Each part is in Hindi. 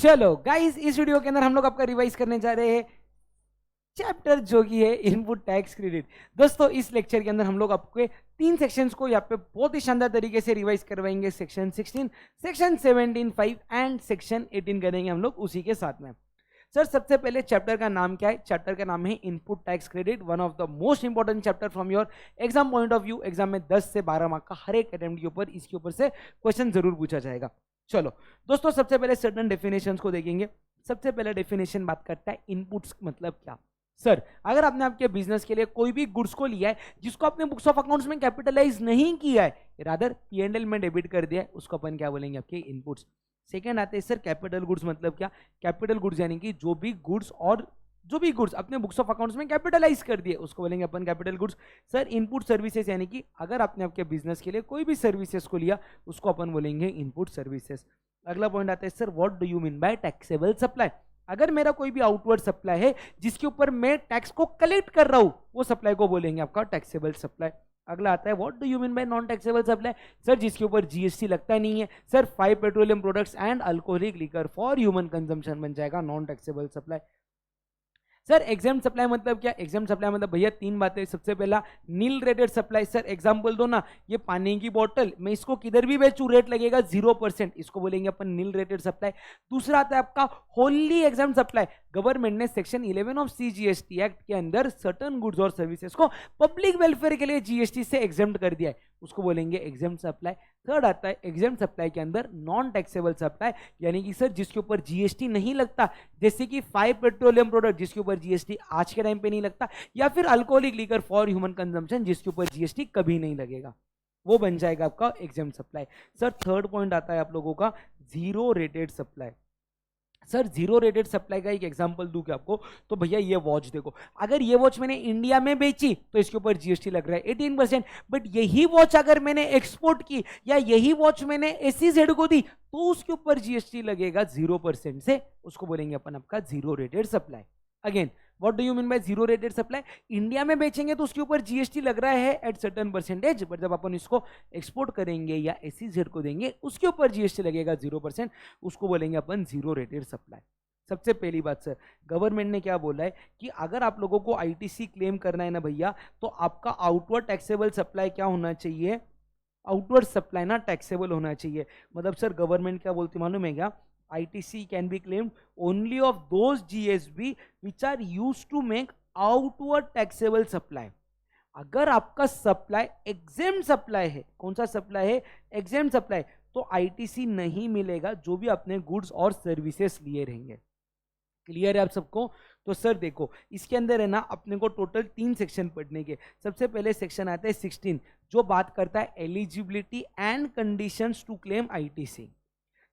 चलो गाइस, इस वीडियो के अंदर हम लोग आपका रिवाइज करने जा रहे हैं चैप्टर जो कि है इनपुट टैक्स क्रेडिट। दोस्तों, इस लेक्चर के अंदर हम लोग आपके 3 सेक्शंस को यहाँ पे बहुत ही शानदार तरीके से रिवाइज करवाएंगे। सेक्शन 16, सेक्शन 17, 5 एंड सेक्शन 18 करेंगे हम लोग उसी के साथ में। सर, सबसे पहले चैप्टर का नाम क्या है? चैप्टर का नाम है input tax credit, one of the most important chapter from your exam point of view. Exam में 10 से 12 मार्क का हर एक अटेम्प्ट के ऊपर इसके ऊपर से क्वेश्चन जरूर पूछा जाएगा। चलो दोस्तों, सबसे पहले सर्टेन डेफिनेशंस को देखेंगे। सबसे पहले डेफिनेशन बात करता है इनपुट्स मतलब क्या। सर, अगर आपने आपके बिजनेस के लिए कोई भी गुड्स को लिया है जिसको आपने बुक्स ऑफ अकाउंट्स में कैपिटलाइज नहीं किया है, रादर P&L में डेबिट कर दिया है, उसको अपन क्या बोलेंगे? आपके इनपुट्स। सेकंड आते हैं सर कैपिटल गुड्स मतलब क्या। कैपिटल गुड्स यानी कि जो भी गुड्स अपने बुक्स ऑफ अकाउंट्स में कैपिटलाइज कर दिए उसको बोलेंगे अपन capital goods. Sir, input services यानी कि अगर आपने आपके बिजनेस के लिए कोई भी सर्विसेज को लिया उसको अपन बोलेंगे इनपुट सर्विसेज। अगला पॉइंट आता है sir what do you mean by taxable supply. अगर मेरा कोई भी आउटवर्ड सप्लाई है जिसके ऊपर मैं टैक्स को कलेक्ट कर रहा हूं, वो सप्लाई को बोलेंगे आपका टैक्सेबल सप्लाई। अगला आता है what do you mean by non taxable supply. Sir, जिसके ऊपर जीएसटी लगता नहीं है। Sir, 5 petroleum products and alcoholic liquor for human consumption बन जाएगा non taxable supply. Sir, exempt supply मतलब क्या? एग्जाम सप्लाई मतलब भैया 3 बातें। सबसे पहला nil rated supply. Sir, example दो ना, ये पानी की बोतल मैं इसको किधर भी बेचूं रेट लगेगा 0%, इसको बोलेंगे अपन नील रेटेड सप्लाई। दूसरा आता है आपका होली एग्जाम सप्लाई। गवर्नमेंट ने सेक्शन 11 ऑफ CGST एक्ट के अंदर सर्टेन गुड्स और सर्विसेज को पब्लिक वेलफेयर के लिए जीएसटी से एग्जाम्प्ट कर दिया है, उसको बोलेंगे एग्जाम्प्ट सप्लाई। थर्ड आता है एग्जाम्प्ट सप्लाई के अंदर नॉन टैक्सेबल सप्लाई, यानी कि सर जिसके ऊपर जीएसटी नहीं लगता, जैसे कि 5 पेट्रोलियम प्रोडक्ट जिसके ऊपर जीएसटी आज के टाइम पे नहीं लगता, या फिर alcoholic liquor for human consumption जिसके ऊपर जीएसटी कभी नहीं लगेगा, वो बन जाएगा आपका exempt supply. Sir, third point आता है आप लोगों का zero rated supply. Sir, zero rated supply का एक एग्जांपल दूं क्या आपको? तो भैया ये वॉच देखो, अगर ये वॉच मैंने इंडिया में बेची तो इसके ऊपर जीएसटी लग रहा है 18%, बट यही वॉच अगर मैंने एक्सपोर्ट की या यही वॉच मैंने SEZ को दी तो उसके ऊपर जीएसटी लगेगा 0% से, उसको बोलेंगे अपन आपका zero rated supply. Again, what do you mean by zero rated supply? India में बेचेंगे तो उसके ऊपर जीएसटी लग रहा है एट सर्टेन परसेंटेज, बट जब अपन इसको एक्सपोर्ट करेंगे या SEZ को देंगे उसके ऊपर जीएसटी लगेगा 0%, उसको बोलेंगे अपन जीरो रेटेड सप्लाई। सबसे पहली बात सर, गवर्नमेंट ने क्या बोला है कि अगर आप लोगों को ITC क्लेम करना है ना भैया, तो आपका आउटवर्ड टैक्सेबल सप्लाई क्या होना चाहिए? आउटवर्ड सप्लाई ना टैक्सेबल होना चाहिए। मतलब सर गवर्नमेंट क्या बोलती मालूम है क्या? ITC can be claimed only of those GSB which are used to make outward taxable supply। अगर आपका सप्लाई एग्जेम्प्ट सप्लाई है, कौन सा सप्लाई है? एग्जेम्प्ट सप्लाई, तो ITC नहीं मिलेगा जो भी अपने गुड्स और सर्विसेज लिए रहेंगे। क्लियर है आप सबको? तो सर देखो, इसके अंदर है ना अपने को टोटल 3 सेक्शन पढ़ने के। सबसे पहले सेक्शन आता है 16 जो बात करता है eligibility and conditions to claim ITC।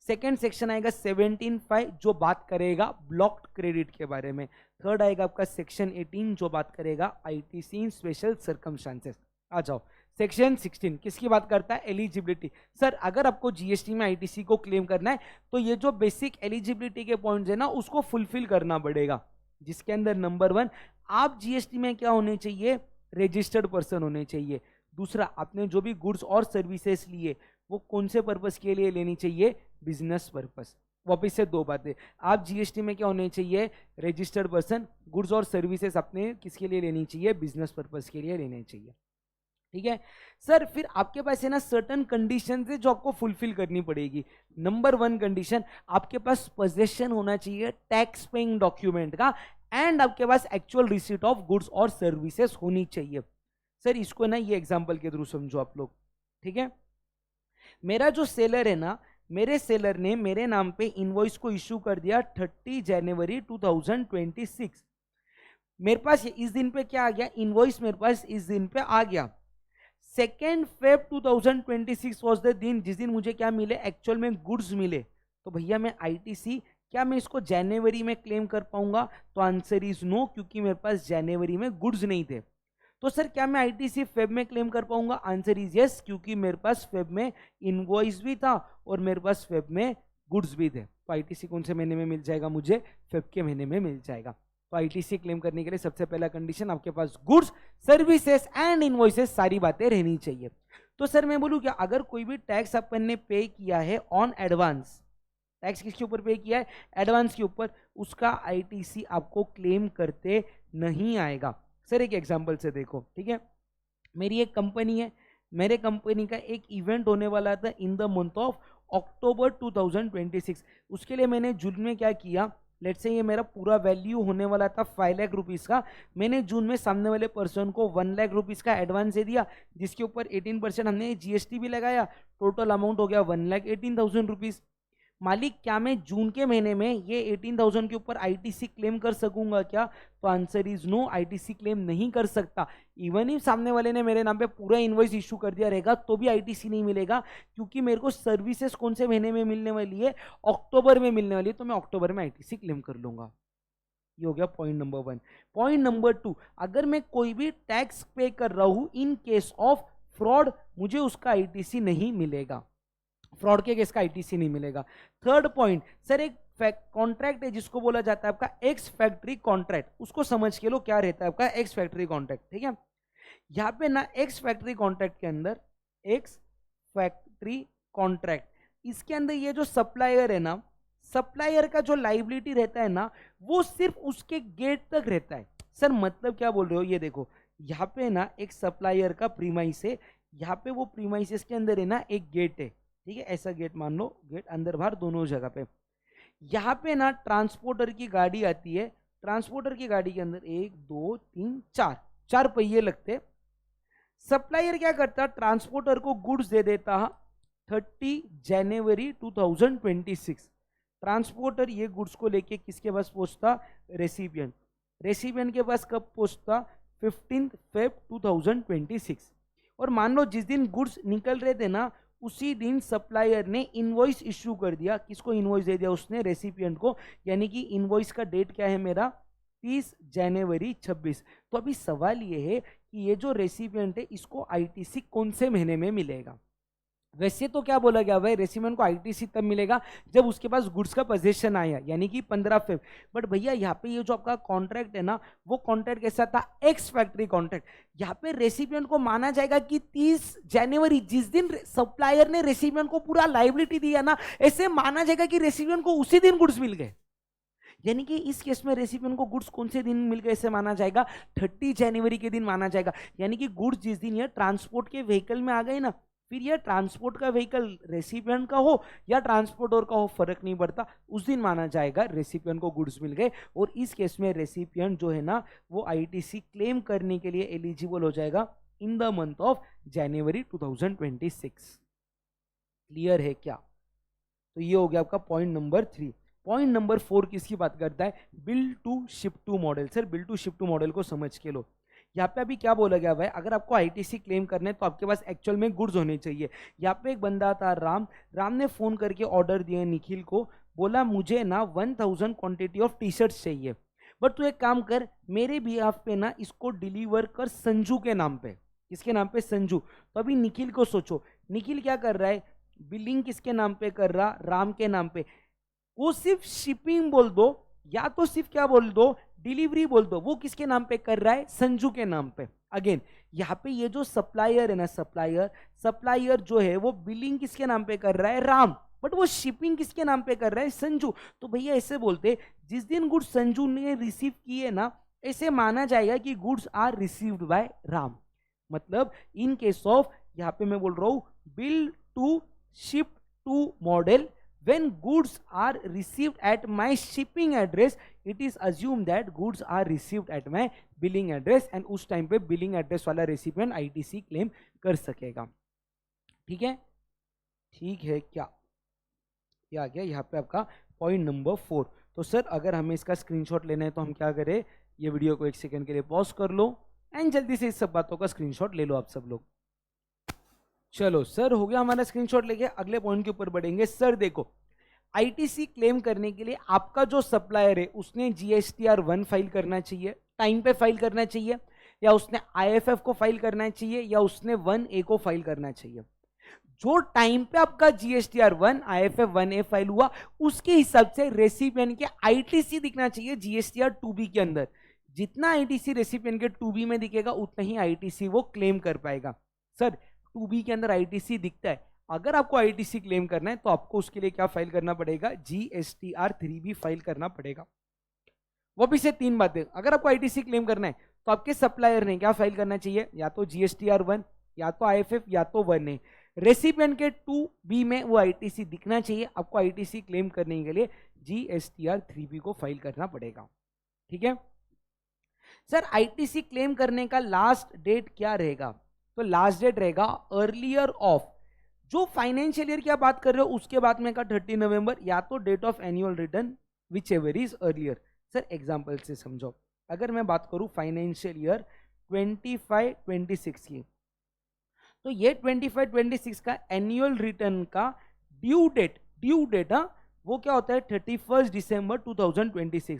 Second section आएगा 17(5) जो बात करेगा ब्लॉक्ड क्रेडिट के बारे में। थर्ड आएगा आपका सेक्शन 18 जो बात करेगा ITC इन स्पेशल सर्कमस्टांसेस। आ जाओ, सेक्शन 16 किसकी बात करता है? एलिजिबिलिटी। सर, अगर आपको जीएसटी में ITC को क्लेम करना है तो ये जो बेसिक एलिजिबिलिटी के पॉइंट्स है ना उसको फुलफिल करना पड़ेगा, जिसके अंदर नंबर 1 आप जीएसटी में क्या होने चाहिए? रजिस्टर्ड पर्सन होने चाहिए। दूसरा, आपने जो भी गुड्स और सर्विसेज लिए वो कौन से पर्पस के लिए लेनी चाहिए? Business purpose. वापिस से 2 बातें, आप जीएसटी में क्या होने चाहिए? Registered person. गुड्स और सर्विसेज अपने किसके लिए लेनी चाहिए? बिजनेस पर्पस के लिए लेने चाहिए। ठीक है सर, फिर आपके पास है ना सर्टेन कंडीशन है जो आपको फुलफिल करनी पड़ेगी। नंबर 1 कंडीशन, आपके पास पोजेशन होना चाहिए टैक्स पेइंग डॉक्यूमेंट का, एंड आपके पास एक्चुअल रिसीट ऑफ गुड्स और सर्विसेज होनी चाहिए। सर, इसको ना ये एग्जाम्पल के थ्रू समझो आप लोग। ठीक है, मेरा जो सेलर है ना, मेरे सेलर ने मेरे नाम पे इनवॉइस को इश्यू कर दिया 30 जनवरी 2026। मेरे पास इस दिन पे क्या आ गया? इनवॉइस मेरे पास इस दिन पे आ गया। 2 फेब 2026 वॉज द दिन जिस दिन मुझे क्या मिले? एक्चुअल में गुड्स मिले। तो भैया मैं ITC क्या मैं इसको जनवरी में क्लेम कर पाऊंगा? तो आंसर इज नो, क्योंकि मेरे पास जनवरी में गुड्स नहीं थे। तो सर क्या मैं ITC फेब में क्लेम कर पाऊंगा? आंसर इज यस, क्योंकि मेरे पास फेब में इनवॉइस भी था और मेरे पास फेब में गुड्स भी थे। तो ITC कौन से महीने में मिल जाएगा? मुझे फेब के महीने में मिल जाएगा। तो ITC क्लेम करने के लिए सबसे पहला कंडीशन आपके पास गुड्स, सर्विसेज एंड इनवॉइसेस सारी बातें रहनी चाहिए। तो सर मैं बोलूं क्या, अगर कोई भी टैक्स अपन ने पे किया है ऑन एडवांस, टैक्स किसके ऊपर पे किया है, एडवांस के ऊपर, उसका आईटीसी आपको क्लेम करते नहीं आएगा। सर एक एग्जांपल से देखो, ठीक है, मेरी एक कंपनी है, मेरे कंपनी का एक इवेंट होने वाला था in the month of October 2026। उसके लिए मैंने जून में क्या किया, लेट्स से ये मेरा पूरा वैल्यू होने वाला था 5 लाख रुपीस का, मैंने जून में सामने वाले पर्सन को 1 लाख रुपीस का एडवांस दे दिया, जिसके ऊपर 18% हमने जीएसटी भी लगाया, टोटल अमाउंट हो गया 1,18,000 रुपीज। मालिक क्या मैं जून के महीने में ये 18,000 के ऊपर आईटीसी क्लेम कर सकूंगा क्या, तो answer is no, ITC claim नहीं कर सकता। इवन ही सामने वाले ने मेरे नाम पे पूरा इनवॉइस इशू कर दिया रहेगा तो भी आईटीसी नहीं मिलेगा, क्योंकि मेरे को सर्विसेज कौन से महीने में मिलने वाली है, अक्टूबर में मिलने वाली है, तो मैं अक्टूबर में आईटीसी क्लेम कर लूंगा। ये हो गया पॉइंट नंबर 1। पॉइंट नंबर 2, अगर मैं कोई भी टैक्स पे कर रहा हूं इन केस ऑफ फ्रॉड, मुझे उसका आईटीसी नहीं मिलेगा, फ्रॉड के केस का आईटीसी नहीं मिलेगा। थर्ड पॉइंट, सर एक कॉन्ट्रैक्ट है जिसको बोला जाता है आपका एक्स फैक्ट्री कॉन्ट्रैक्ट, उसको समझ के लो क्या रहता है आपका एक्स फैक्ट्री कॉन्ट्रैक्ट, ठीक है। यहाँ पे ना एक्स फैक्ट्री कॉन्ट्रैक्ट के अंदर, एक्स फैक्ट्री कॉन्ट्रैक्ट, इसके अंदर ये जो सप्लायर है ना, सप्लायर का जो लाइबिलिटी रहता है ना, वो सिर्फ उसके गेट तक रहता है। सर मतलब क्या बोल रहे हो, ये देखो यहाँ पे ना एक सप्लायर का प्रीमाइस है, यहाँ पे वो प्रीमाइसेस के अंदर है ना एक गेट है, ठीक है, ऐसा गेट मान लो, गेट अंदर बाहर दोनों जगह पे। यहाँ पे ना ट्रांसपोर्टर की गाड़ी आती है, ट्रांसपोर्टर की गाड़ी के अंदर 1 2 3 4 पहिए लगते। सप्लायर क्या करता, ट्रांसपोर्टर को गुड्स दे देता 30 जनवरी 2026। ट्रांसपोर्टर ये गुड्स को लेके किसके पास पहुंचता, रेसिपिएंट, रेसिपिएंट के पास कब पहुंचता, 15 फेब 2026। और मान लो जिस दिन गुड्स निकल रहे थे ना, उसी दिन सप्लायर ने इनवॉइस इश्यू कर दिया, किसको इनवॉइस दे दिया उसने, रेसिपिएंट को, यानी कि इनवॉइस का डेट क्या है मेरा, 30 जनवरी 26। तो अभी सवाल ये है कि ये जो रेसिपिएंट है इसको आईटीसी कौन से महीने में मिलेगा। वैसे तो क्या बोला गया भाई, रेसिपिएंट को आईटीसी तब मिलेगा जब उसके पास गुड्स का पोजीशन आया, यानी कि 15 फेब। बट भैया यहाँ पे ये जो आपका कॉन्ट्रैक्ट है ना, वो कॉन्ट्रैक्ट कैसा था, एक्स फैक्ट्री कॉन्ट्रैक्ट। यहाँ पे रेसिपिएंट को माना जाएगा कि 30 जनवरी, जिस दिन सप्लायर ने रेसिपिएंट को पूरा लाइबिलिटी दिया ना, ऐसे माना जाएगा कि रेसिपिएंट को उसी दिन गुड्स मिल गए। यानी कि इस केस में रेसिपिएंट को गुड्स कौन से दिन मिल गए, ऐसे माना जाएगा 30 जनवरी के दिन माना जाएगा। यानी कि गुड्स जिस दिन ये ट्रांसपोर्ट के व्हीकल में आ गए ना, फिर ये ट्रांसपोर्ट का व्हीकल रेसिपिएंट का हो या ट्रांसपोर्टर का हो, फर्क नहीं पड़ता, उस दिन माना जाएगा रेसिपिएंट को गुड्स मिल गए। और इस केस में रेसिपिएंट जो है ना, वो आईटीसी क्लेम करने के लिए एलिजिबल हो जाएगा in the month of January 2026। Clear है क्या। तो ये हो गया आपका पॉइंट नंबर 3। पॉइंट नंबर 4 किसकी बात करता है, bill to ship to model. Sir bill to ship to model को समझ के लो, यहाँ पे अभी क्या बोला गया भाई, अगर आपको आईटीसी क्लेम करना है तो आपके पास एक्चुअल में गुड्स होने चाहिए। यहाँ पे एक बंदा था राम ने फोन करके ऑर्डर दिया निखिल को, बोला मुझे ना 1000 क्वांटिटी ऑफ टी शर्ट्स चाहिए, बट तू एक काम कर, मेरे बिहाफ पे ना इसको डिलीवर कर संजू के नाम पे। किसके नाम पे, संजू। तो अभी निखिल को सोचो, निखिल क्या कर रहा है, बिलिंग किसके नाम पे कर रहा, राम के नाम पे। वो सिर्फ शिपिंग बोल दो या तो सिर्फ क्या बोल दो, डिलीवरी बोल दो, वो किसके नाम पे कर रहा है, संजू के नाम पे। अगेन यहाँ पे ये जो सप्लायर है ना, सप्लायर जो है वो बिलिंग किसके नाम पे कर रहा है, राम, बट वो शिपिंग किसके नाम पे कर रहा है, संजू। तो भैया ऐसे बोलते, जिस दिन गुड्स संजू ने रिसीव किए ना, ऐसे माना जाएगा कि goods are received by Ram. मतलब इन केस ऑफ, यहाँ पे मैं बोल रहा हूं bill to ship to model, when goods are received at my shipping address, it is assumed that goods are received at my billing address, and उस टाइम पे बिलिंग एड्रेस वाला रेसिपिएंट आईटीसी क्लेम कर सकेगा। ठीक है, ठीक है क्या, ये आ गया यहाँ पे आपका पॉइंट नंबर 4। तो सर अगर हमें इसका स्क्रीनशॉट लेना है तो हम क्या करें, ये वीडियो को 1 सेकंड के लिए पॉज कर लो एंड जल्दी से इस सब बातों का स्क्रीनशॉट ले लो आप सब लोग। चलो सर हो गया हमारा स्क्रीनशॉट लेके अगले पॉइंट के ऊपर बढ़ेंगे। सर देखो, आईटीसी क्लेम करने के लिए आपका जो सप्लायर है उसने जीएसटीआर 1 फाइल करना चाहिए, टाइम पे फाइल करना चाहिए, या उसने आईएफएफ को फाइल करना चाहिए, या उसने 1A को फाइल करना चाहिए। जो टाइम पे आपका जीएसटीआर 1 आईएफएफ 1A फाइल हुआ, उसके हिसाब से रेसिपिएंट के आईटीसी दिखना चाहिए जीएसटीआर 2B के अंदर। जितना आईटीसी रेसिपिएंट के 2B में दिखेगा उतना ही आईटीसी वो क्लेम कर पाएगा। सर 2B के अंदर आईटीसी दिखता है, अगर आपको आईटीसी क्लेम करना है तो आपको उसके लिए क्या फाइल करना पड़ेगा, GSTR 3B फाइल करना पड़ेगा। वो भी से 3 बातें, अगर आपको आईटीसी क्लेम करना है तो आपके सप्लायर ने क्या फाइल करना चाहिए, या तो GSTR 1 या तो IFF या तो 1A। रेसिपिएंट के 2B में वो आईटीसी दिखना चाहिए। आपको आईटीसी क्लेम करने के लिए GSTR 3B को फाइल करना पड़ेगा। ठीक है सर, आईटीसी क्लेम करने का लास्ट डेट क्या रहेगा, तो लास्ट डेट रहेगा अर्लियर ऑफ, जो फाइनेंशियल ईयर की आप बात कर रहे हो उसके बाद में का 30 नवंबर, या तो date of annual return whichever is earlier. Sir example से समझो, अगर मैं बात करूं फाइनेंशियल ईयर 25-26 की, तो ये 25-26 का एनुअल रिटर्न का ड्यू डेट वो क्या होता है 31 दिसंबर 2026।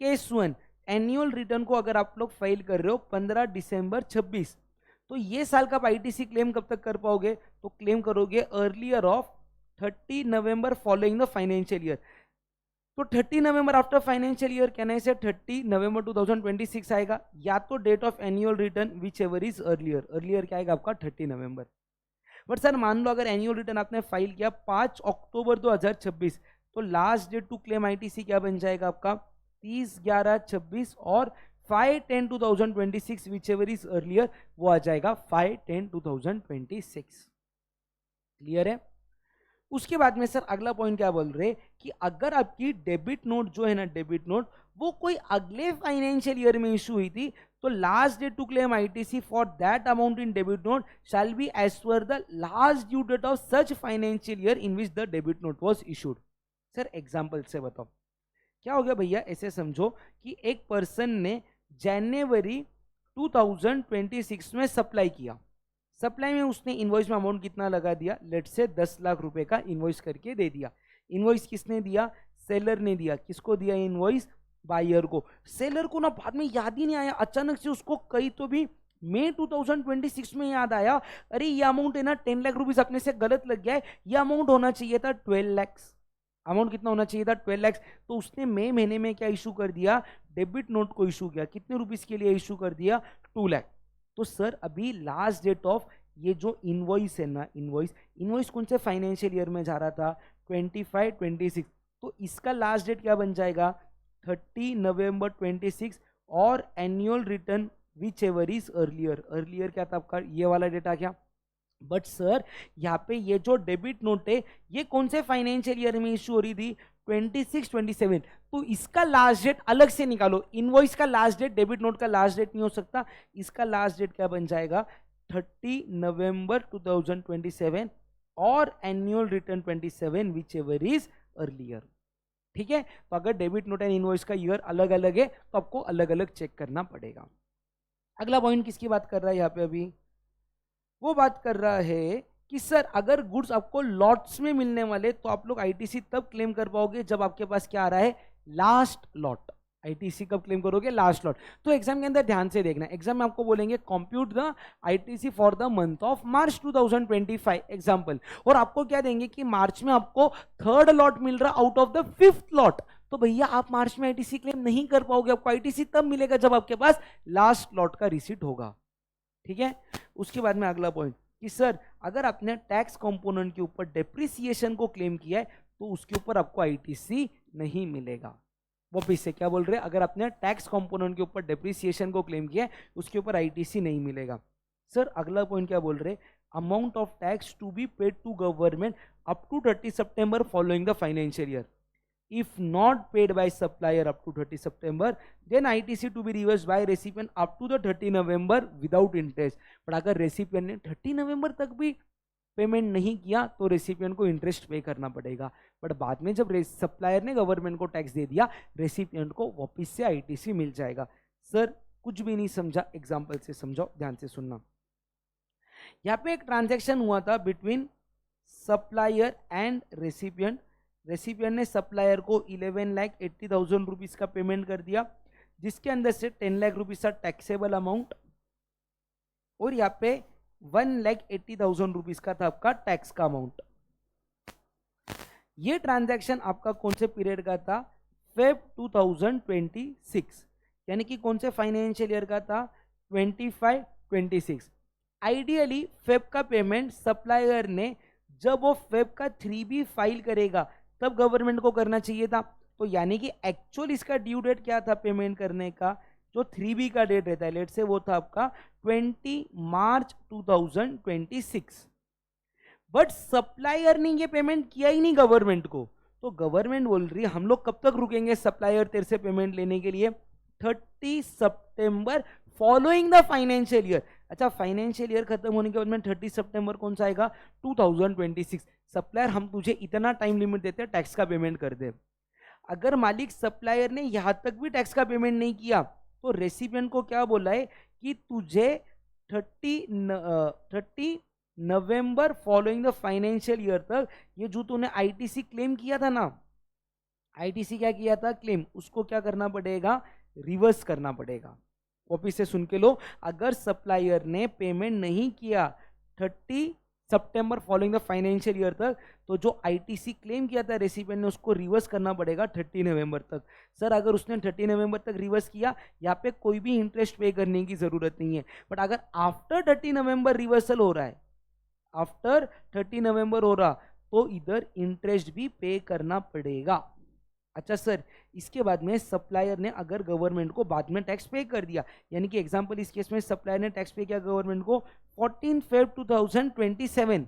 केस 1, एनुअल रिटर्न को अगर आप लोग फाइल कर रहे हो 15 दिसंबर 26, तो ये साल का आईटीसी क्लेम कब तक कर पाओगे, तो क्लेम करोगे earlier of 30 November following the financial year. तो 30 नवंबर आफ्टर फाइनेंशियल ईयर कहने से 30 नवंबर 2026 आएगा, या तो date of annual return whichever is earlier क्या आएगा आपका 30 नवंबर। बट सर मान लो अगर एनुअल रिटर्न आपने फाइल किया 5 अक्टूबर 2026, तो last date to claim ITC क्या बन जाएगा आपका 30/11/26, और 5/10/2026 विच एवर इज अर्लियर वो आ जाएगा 5/10/2026। क्लियर है। उसके बाद में सर अगला पॉइंट क्या बोल रहे कि अगर आपकी डेबिट नोट जो है ना, डेबिट नोट वो कोई अगले फाइनेंशियल ईयर में इशू हुई थी, तो last date to claim ITC for that amount in debit note shall be as per the last due date of such financial year in which the debit note was issued. Sir example से बताओ क्या हो गया भैया, ऐसे समझो कि एक पर्सन ने जनवरी 2026 में सप्लाई किया, सप्लाई में उसने इनवॉइस में अमाउंट कितना लगा दिया, लेट से 10 लाख रुपए का इनवॉइस करके दे दिया। इनवॉइस किसने दिया, सेलर ने दिया। किसको दिया इनवॉइस, बायर को। सेलर को ना बाद में याद ही नहीं आया, अचानक से उसको कहीं तो भी मई 2026 में याद आया, अरे ये अमाउंट है ना 10 लाख रुपीज अपने से गलत लग गया है, ये अमाउंट होना चाहिए था 12 लाख। अमाउंट कितना होना चाहिए था 12 लाख। तो उसने मई महीने में क्या इशू कर दिया, डेबिट नोट को इशू किया। कितने रुपीस के लिए इशू कर दिया, 2 लाख। तो सर अभी लास्ट डेट ऑफ ये जो इनवॉइस है ना, इनवॉइस कौन से फाइनेंशियल ईयर में जा रहा था 25-26, तो इसका लास्ट डेट क्या बन जाएगा 30 नवंबर 26, और annual return whichever is earlier क्या था आपका, ये वाला डेटा क्या। बट सर यहाँ पे ये जो डेबिट नोट है ये कौन से फाइनेंशियल ईयर में इशू हो रही थी 26-27, तो इसका लास्ट डेट अलग से निकालो। इनवॉइस का लास्ट डेट डेबिट नोट का लास्ट डेट नहीं हो सकता, इसका लास्ट डेट क्या बन जाएगा 30 नवंबर 2027, और annual return 27 which ever is earlier. ठीक है, तो अगर डेबिट नोट एंड इनवॉइस का ईयर अलग अलग है तो आपको अलग अलग चेक करना पड़ेगा। अगला पॉइंट किसकी बात कर रहा है यहाँ पे, अभी वो बात कर रहा है कि सर अगर गुड्स आपको लॉट्स में मिलने वाले तो आप लोग आईटीसी तब क्लेम कर पाओगे जब आपके पास क्या आ रहा है, लास्ट लॉट। आईटीसी कब क्लेम करोगे, लास्ट लॉट। तो एग्जाम के अंदर ध्यान से देखना, एग्जाम में आपको बोलेंगे compute the ITC for the month of March 2025 example, और आपको क्या देंगे कि मार्च में आपको 3rd लॉट मिल रहा out of the 5th lot, तो भैया आप मार्च में आईटीसी क्लेम नहीं कर पाओगे। आपको आईटीसी तब मिलेगा जब आपके पास लास्ट लॉट का रिसीट होगा। ठीक है, उसके बाद में अगला पॉइंट कि सर अगर आपने टैक्स कंपोनेंट के ऊपर डेप्रिसिएशन को क्लेम किया है तो उसके ऊपर आपको आईटीसी नहीं मिलेगा। वो पीछे क्या बोल रहे हैं, अगर आपने टैक्स कंपोनेंट के ऊपर डेप्रिसिएशन को क्लेम किया है उसके ऊपर आईटीसी नहीं मिलेगा। सर अगला पॉइंट क्या बोल रहे हैं, amount of tax to be paid to government up to 30 सितंबर following the financial year, if not paid by supplier up to 30 September, then ITC to be reversed by recipient up to the 30 November without interest। पर अगर रेसिपिएंट ने 30 नवंबर तक भी पेमेंट नहीं किया तो रेसिपिएंट को इंटरेस्ट पे करना पड़ेगा। बट बाद में जब सप्लायर ने गवर्नमेंट को टैक्स दे दिया, रेसिपिएंट को वापस से आईटीसी मिल जाएगा। सर कुछ भी नहीं समझा, एग्जाम्पल से समझाओ, ध्यान से सुनना। यहाँ पे एक ट्रांजेक्शन हुआ था between supplier and recipient. Recipient ने सप्लायर को 11,80,000 रुपीज का पेमेंट कर दिया, जिसके अंदर से 10 लाख रुपीज था टैक्सेबल अमाउंट, और यहाँ पे 1,80,000 रुपीज का था आपका टैक्स का अमाउंट। ये ट्रांजैक्शन आपका कौन से पीरियड का था, फेब 2026, यानी कि कौन से फाइनेंशियल ईयर का था 25-26। आइडियली फेब का पेमेंट सप्लायर ने जब वो फेब का 3B फाइल करेगा तब गवर्नमेंट को करना चाहिए था। तो यानी कि एक्चुअल इसका ड्यू डेट क्या था पेमेंट करने का, जो 3B का डेट रहता है लेट से वो था आपका 20 मार्च 2026। बट सप्लायर ने ये पेमेंट किया ही नहीं गवर्नमेंट को, तो गवर्नमेंट बोल रही है हम लोग कब तक रुकेंगे सप्लायर तेरे से पेमेंट लेने के लिए, 30 सितंबर फॉलोइंग द फाइनेंशियल ईयर। अच्छा, फाइनेंशियल ईयर खत्म होने के बाद में 30 सितंबर कौन सा आएगा, 2026। सप्लायर हम तुझे इतना टाइम लिमिट देते हैं टैक्स का पेमेंट कर दे। अगर मालिक सप्लायर ने यहां तक भी टैक्स का पेमेंट नहीं किया तो रेसिपिएंट को क्या बोला है कि तुझे 30 November following the financial year तक ये जो तूने आईटीसी क्लेम किया था ना, आईटीसी क्या किया था क्लेम, उसको क्या करना पड़ेगा, रिवर्स करना पड़ेगा। कॉपी से सुन के लो, अगर सप्लायर ने पेमेंट नहीं किया 30 सितंबर फॉलोइंग द फाइनेंशियल ईयर तक, तो जो आईटीसी क्लेम किया था रेसिपिएंट ने उसको रिवर्स करना पड़ेगा 30 नवंबर तक। सर अगर उसने 30 नवंबर तक रिवर्स किया, यहाँ पे कोई भी इंटरेस्ट पे करने की जरूरत नहीं है। बट अगर आफ्टर 30 नवंबर रिवर्सल हो रहा है, आफ्टर 30 नवंबर हो रहा, तो इधर इंटरेस्ट भी पे करना पड़ेगा। अच्छा सर, इसके बाद में सप्लायर ने अगर गवर्नमेंट को बाद में टैक्स पे कर दिया, यानी कि एग्जांपल इस केस में सप्लायर ने टैक्स पे किया गवर्नमेंट को 14 फेब 2027,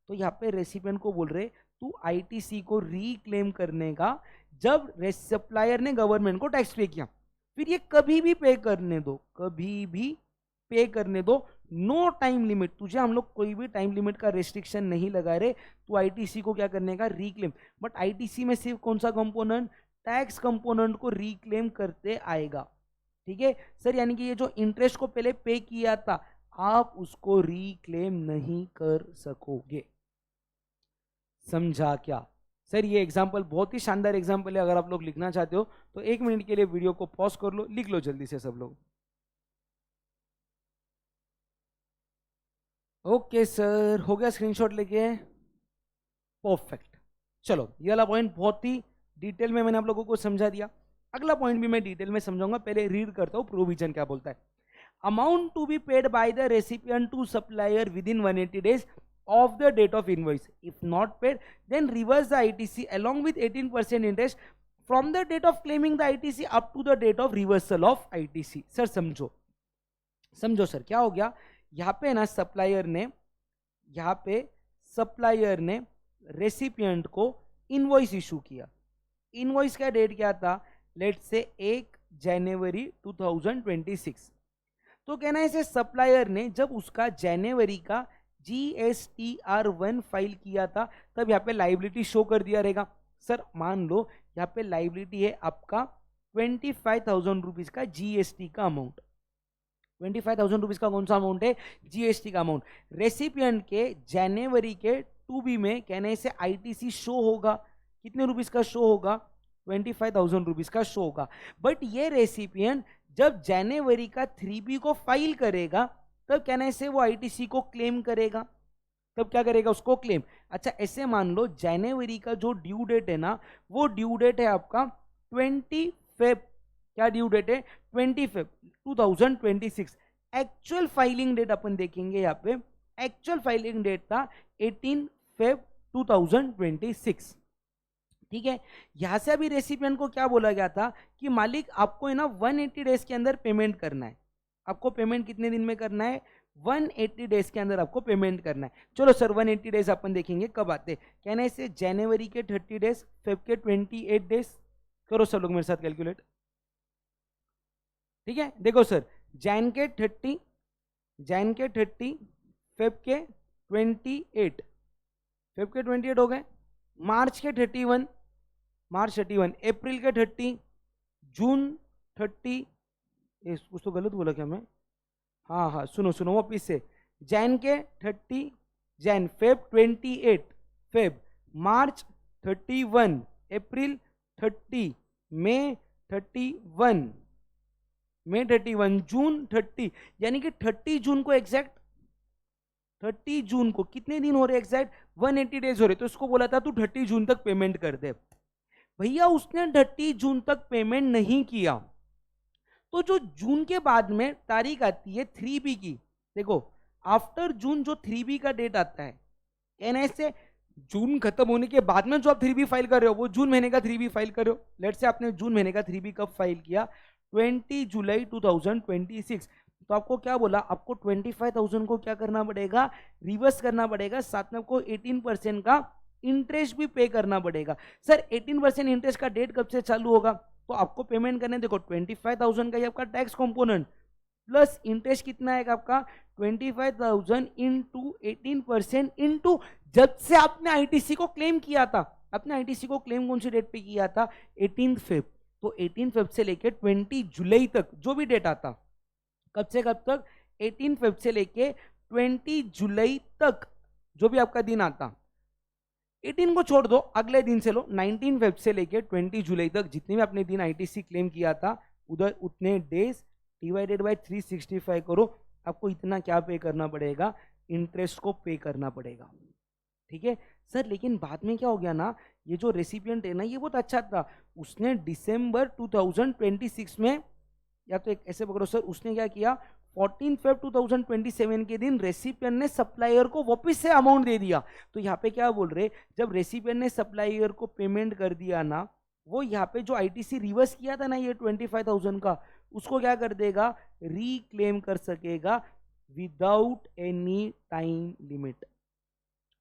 तो यहाँ पे रेसिपिएंट को बोल रहे तू आईटीसी को रीक्लेम करने का, जब सप्लायर ने गवर्नमेंट को टैक्स पे किया, फिर ये कभी भी पे करने दो, कभी भी पे करने दो, नो टाइम लिमिट। तुझे हम लोग कोई भी टाइम लिमिट का रेस्ट्रिक्शन नहीं लगा रहे, तो आईटीसी को क्या करने का, रीक्लेम। बट आईटीसी में सिर्फ कौन सा कंपोनेंट, टैक्स कंपोनेंट को रीक्लेम करते आएगा। ठीक है सर, यानी कि ये जो इंटरेस्ट को पहले पे किया था आप उसको रीक्लेम नहीं कर सकोगे। समझा क्या सर? ये एग्जाम्पल बहुत ही शानदार एग्जाम्पल है। अगर आप लोग लिखना चाहते हो तो 1 मिनट के लिए वीडियो को पॉज कर लो, लिख लो जल्दी से सब लोग। ओके सर, हो गया स्क्रीनशॉट लेके, परफेक्ट। चलो ये वाला पॉइंट बहुत ही डिटेल में मैंने आप लोगों को समझा दिया। अगला पॉइंट भी मैं डिटेल में समझाऊंगा, पहले रीड करता हूं प्रोविजन क्या बोलता है। Amount to be paid by the recipient to supplier within 180 days of the date of invoice. If not paid, then reverse the ITC along with 18% interest from the date of claiming the ITC up to the date of reversal of ITC. Sir समझो, समझो सर क्या हो गया, यहाँ पे ना सप्लायर ने, यहाँ पे सप्लायर ने रेसिपिएंट को इनवॉइस इशू किया। इनवॉइस का डेट क्या था, लेट से 1 जनवरी 2026। तो कहना है इसे सप्लायर ने जब उसका जनवरी का GSTR1 फाइल किया था तब यहाँ पे लाइबिलिटी शो कर दिया रहेगा। सर मान लो यहाँ पे लाइबिलिटी है आपका 25,000 रुपीज का जीएसटी का अमाउंट, 25,000 रुपीज का कौन सा अमाउंट है, जीएसटी का अमाउंट। रेसिपिएंट के जनवरी के 2B में कहने से आईटीसी शो होगा, कितने रुपीस का शो होगा, 25,000 रुपीज का शो होगा। बट ये रेसिपिएंट जब जनवरी का 3B को फाइल करेगा तब कहने से वो आईटीसी को क्लेम करेगा, तब क्या करेगा, उसको क्लेम। अच्छा ऐसे मान लो जनवरी का जो ड्यू डेट है ना, वो ड्यू डेट है आपका 20 फेब, क्या ड्यू डेट है, 20 फेब 2026। एक्चुअल फाइलिंग डेट अपन देखेंगे यहाँ पे, एक्चुअल फाइलिंग डेट था 18 फेब 2026। ठीक है, यहां से अभी रेसिपिएंट को क्या बोला गया था कि मालिक आपको है ना 180 डेज के अंदर पेमेंट करना है। आपको पेमेंट कितने दिन में करना है, 180 डेज के अंदर आपको पेमेंट करना है। चलो सर 180 डेज अपन देखेंगे कब आते, कहना से जनवरी के 30 डेज, फेब के 28 डेज। करो सब लोग मेरे साथ कैलकुलेट। ठीक है, देखो सर जैन के 30, जैन के 30, फेब के 28, फेब के 28 हो गए, मार्च के 31, मार्च 31, अप्रैल के 30, जून 30, कुछ तो गलत बोला क्या मैं, हाँ हाँ सुनो सुनो वापिस से, जैन के 30, जैन, फेब 28, फेब, मार्च 31, अप्रैल 30, मई 31, मई 31, जून 30, यानी कि 30 जून को एग्जैक्ट, 30 जून को कितने दिन हो रहे एग्जैक्ट, 180 डेज हो रहे। तो इसको बोला था तू 30 जून तक पेमेंट कर दे। भैया उसने 30 जून तक पेमेंट नहीं किया, तो जो जून के बाद में तारीख आती है 3B की, देखो आफ्टर जून जो 3B का डेट आता है, कहने से जून खत्म होने के बाद में जो आप 3B फाइल कर रहे हो वो जून महीने का 3B फाइल कर रहे हो। लेट्स से आपने जून महीने का 3B कब फाइल किया, 20 जुलाई 2026। तो आपको क्या बोला, आपको 25,000 को क्या करना पड़ेगा, रिवर्स करना पड़ेगा, साथ में आपको 18% का इंटरेस्ट भी पे करना पड़ेगा। सर 18% इंटरेस्ट का डेट कब से चालू होगा, तो आपको पेमेंट करने देखो 25,000 का ही आपका टैक्स कंपोनेंट प्लस इंटरेस्ट कितना है आपका 25,000 इंटू 18% इंटू जब से आपने आईटीसी को क्लेम किया था। आपने आईटीसी को क्लेम कौन सी डेट पे किया था, 18 फेब। तो 18 फेब से लेके 20 जुलाई तक जो भी डेट आता, कब से कब तक, 18 फेब से लेके 20 जुलाई तक जो भी आपका दिन आता, 18 को छोड़ दो, अगले दिन से लो, 19 फेब से लेके 20 जुलाई तक जितने भी आपने दिन आईटीसी क्लेम किया था उधर उतने डेज डिवाइडेड बाय 365 करो, आपको इतना क्या पे करना पड़ेगा, इंटरेस्ट को पे करना पड़ेगा। ठीक है सर, लेकिन बाद में क्या हो गया ना, ये जो रेसिपिएंट है ना ये बहुत अच्छा था, उसने दिसंबर 2026 में, या तो एक ऐसे पकड़ो सर, उसने क्या किया 14 फेब 2027 के दिन रेसिपिएंट ने सप्लायर को वापस से अमाउंट दे दिया। तो यहाँ पे क्या बोल रहे, जब रेसिपिएंट ने सप्लायर को पेमेंट कर दिया ना, वो यहाँ पे जो आईटीसी रिवर्स किया था ना ये 25,000 का, उसको क्या कर देगा, रिक्लेम कर सकेगा without any time limit.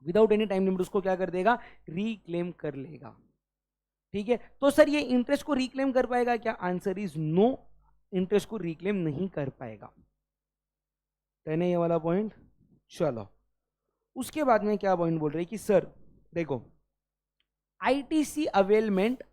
Without any time limit उसको क्या कर देगा, रिक्लेम कर लेगा। ठीक है, तो सर ये इंटरेस्ट को रिक्लेम कर पाएगा क्या, आंसर इज नो, इंटरेस्ट को रिक्लेम नहीं कर पाएगा। कहने ये वाला पॉइंट। चलो उसके बाद में क्या पॉइंट बोल रहे कि सर देखो, ITC availment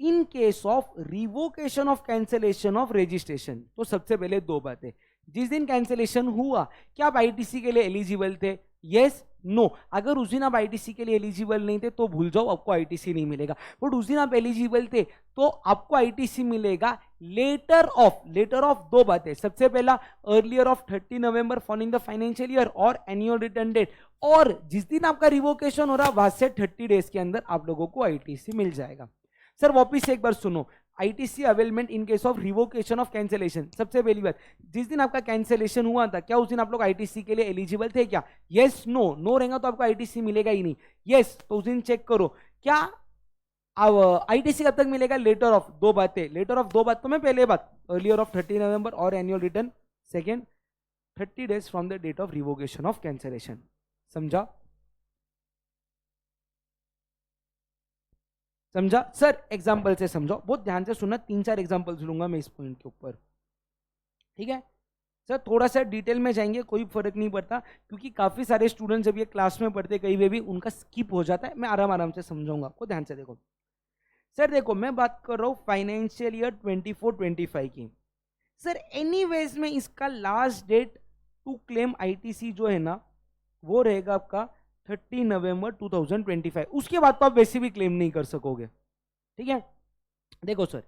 in case of revocation of cancellation of registration. तो सबसे पहले दो बातें, जिस दिन कैंसिलेशन हुआ क्या आप आईटीसी के लिए एलिजिबल थे, यस नो। अगर उस दिन आप आईटीसी के लिए एलिजिबल नहीं थे तो भूल जाओ, आपको आईटीसी नहीं मिलेगा। बट उस दिन आप एलिजिबल थे तो आपको आईटीसी मिलेगा लेटर ऑफ। लेटर ऑफ दो बातें, सबसे पहला earlier of 30 November following the financial year और एनुअल रिटर्न डेट, और जिस दिन आपका रिवोकेशन हो रहा वहां से 30 डेज के अंदर आप लोगों को आईटीसी मिल जाएगा। सर वापिस से एक बार सुनो, ITC availment in case of revocation of cancellation. सबसे पहली बात, जिस दिन आपका कैंसिलेशन हुआ था क्या उस दिन आप लोग आईटीसी के लिए एलिजिबल थे क्या, यस नो। नो रहेगा तो आपको आईटीसी मिलेगा ही नहीं, यस तो उस दिन चेक करो क्या आईटीसी कब तक मिलेगा, लेटर ऑफ। दो बातें, लेटर ऑफ दो बात तो मैं पहले बात, अर्लियर ऑफ 30 नवंबर और annual return, second 30 days from the date of revocation of cancellation. समझा, समझा सर, एग्जाम्पल से समझो, बहुत ध्यान से सुनना, 3-4 एग्जाम्पल्स लूंगा मैं इस पॉइंट के ऊपर। ठीक है सर, थोड़ा सा डिटेल में जाएंगे, कोई फर्क नहीं पड़ता, क्योंकि काफी सारे स्टूडेंट जब ये क्लास में पढ़ते कहीं भी उनका स्किप हो जाता है, मैं आराम आराम से समझाऊंगा, को ध्यान से देखो। सर देखो मैं बात कर रहा हूँ फाइनेंशियल ईयर 24-25 की। सर एनीवेज में इसका last date to claim ITC जो है ना वो रहेगा आपका 30 नवंबर 2025। उसके बाद तो आप वैसे भी क्लेम नहीं कर सकोगे। ठीक है, देखो सर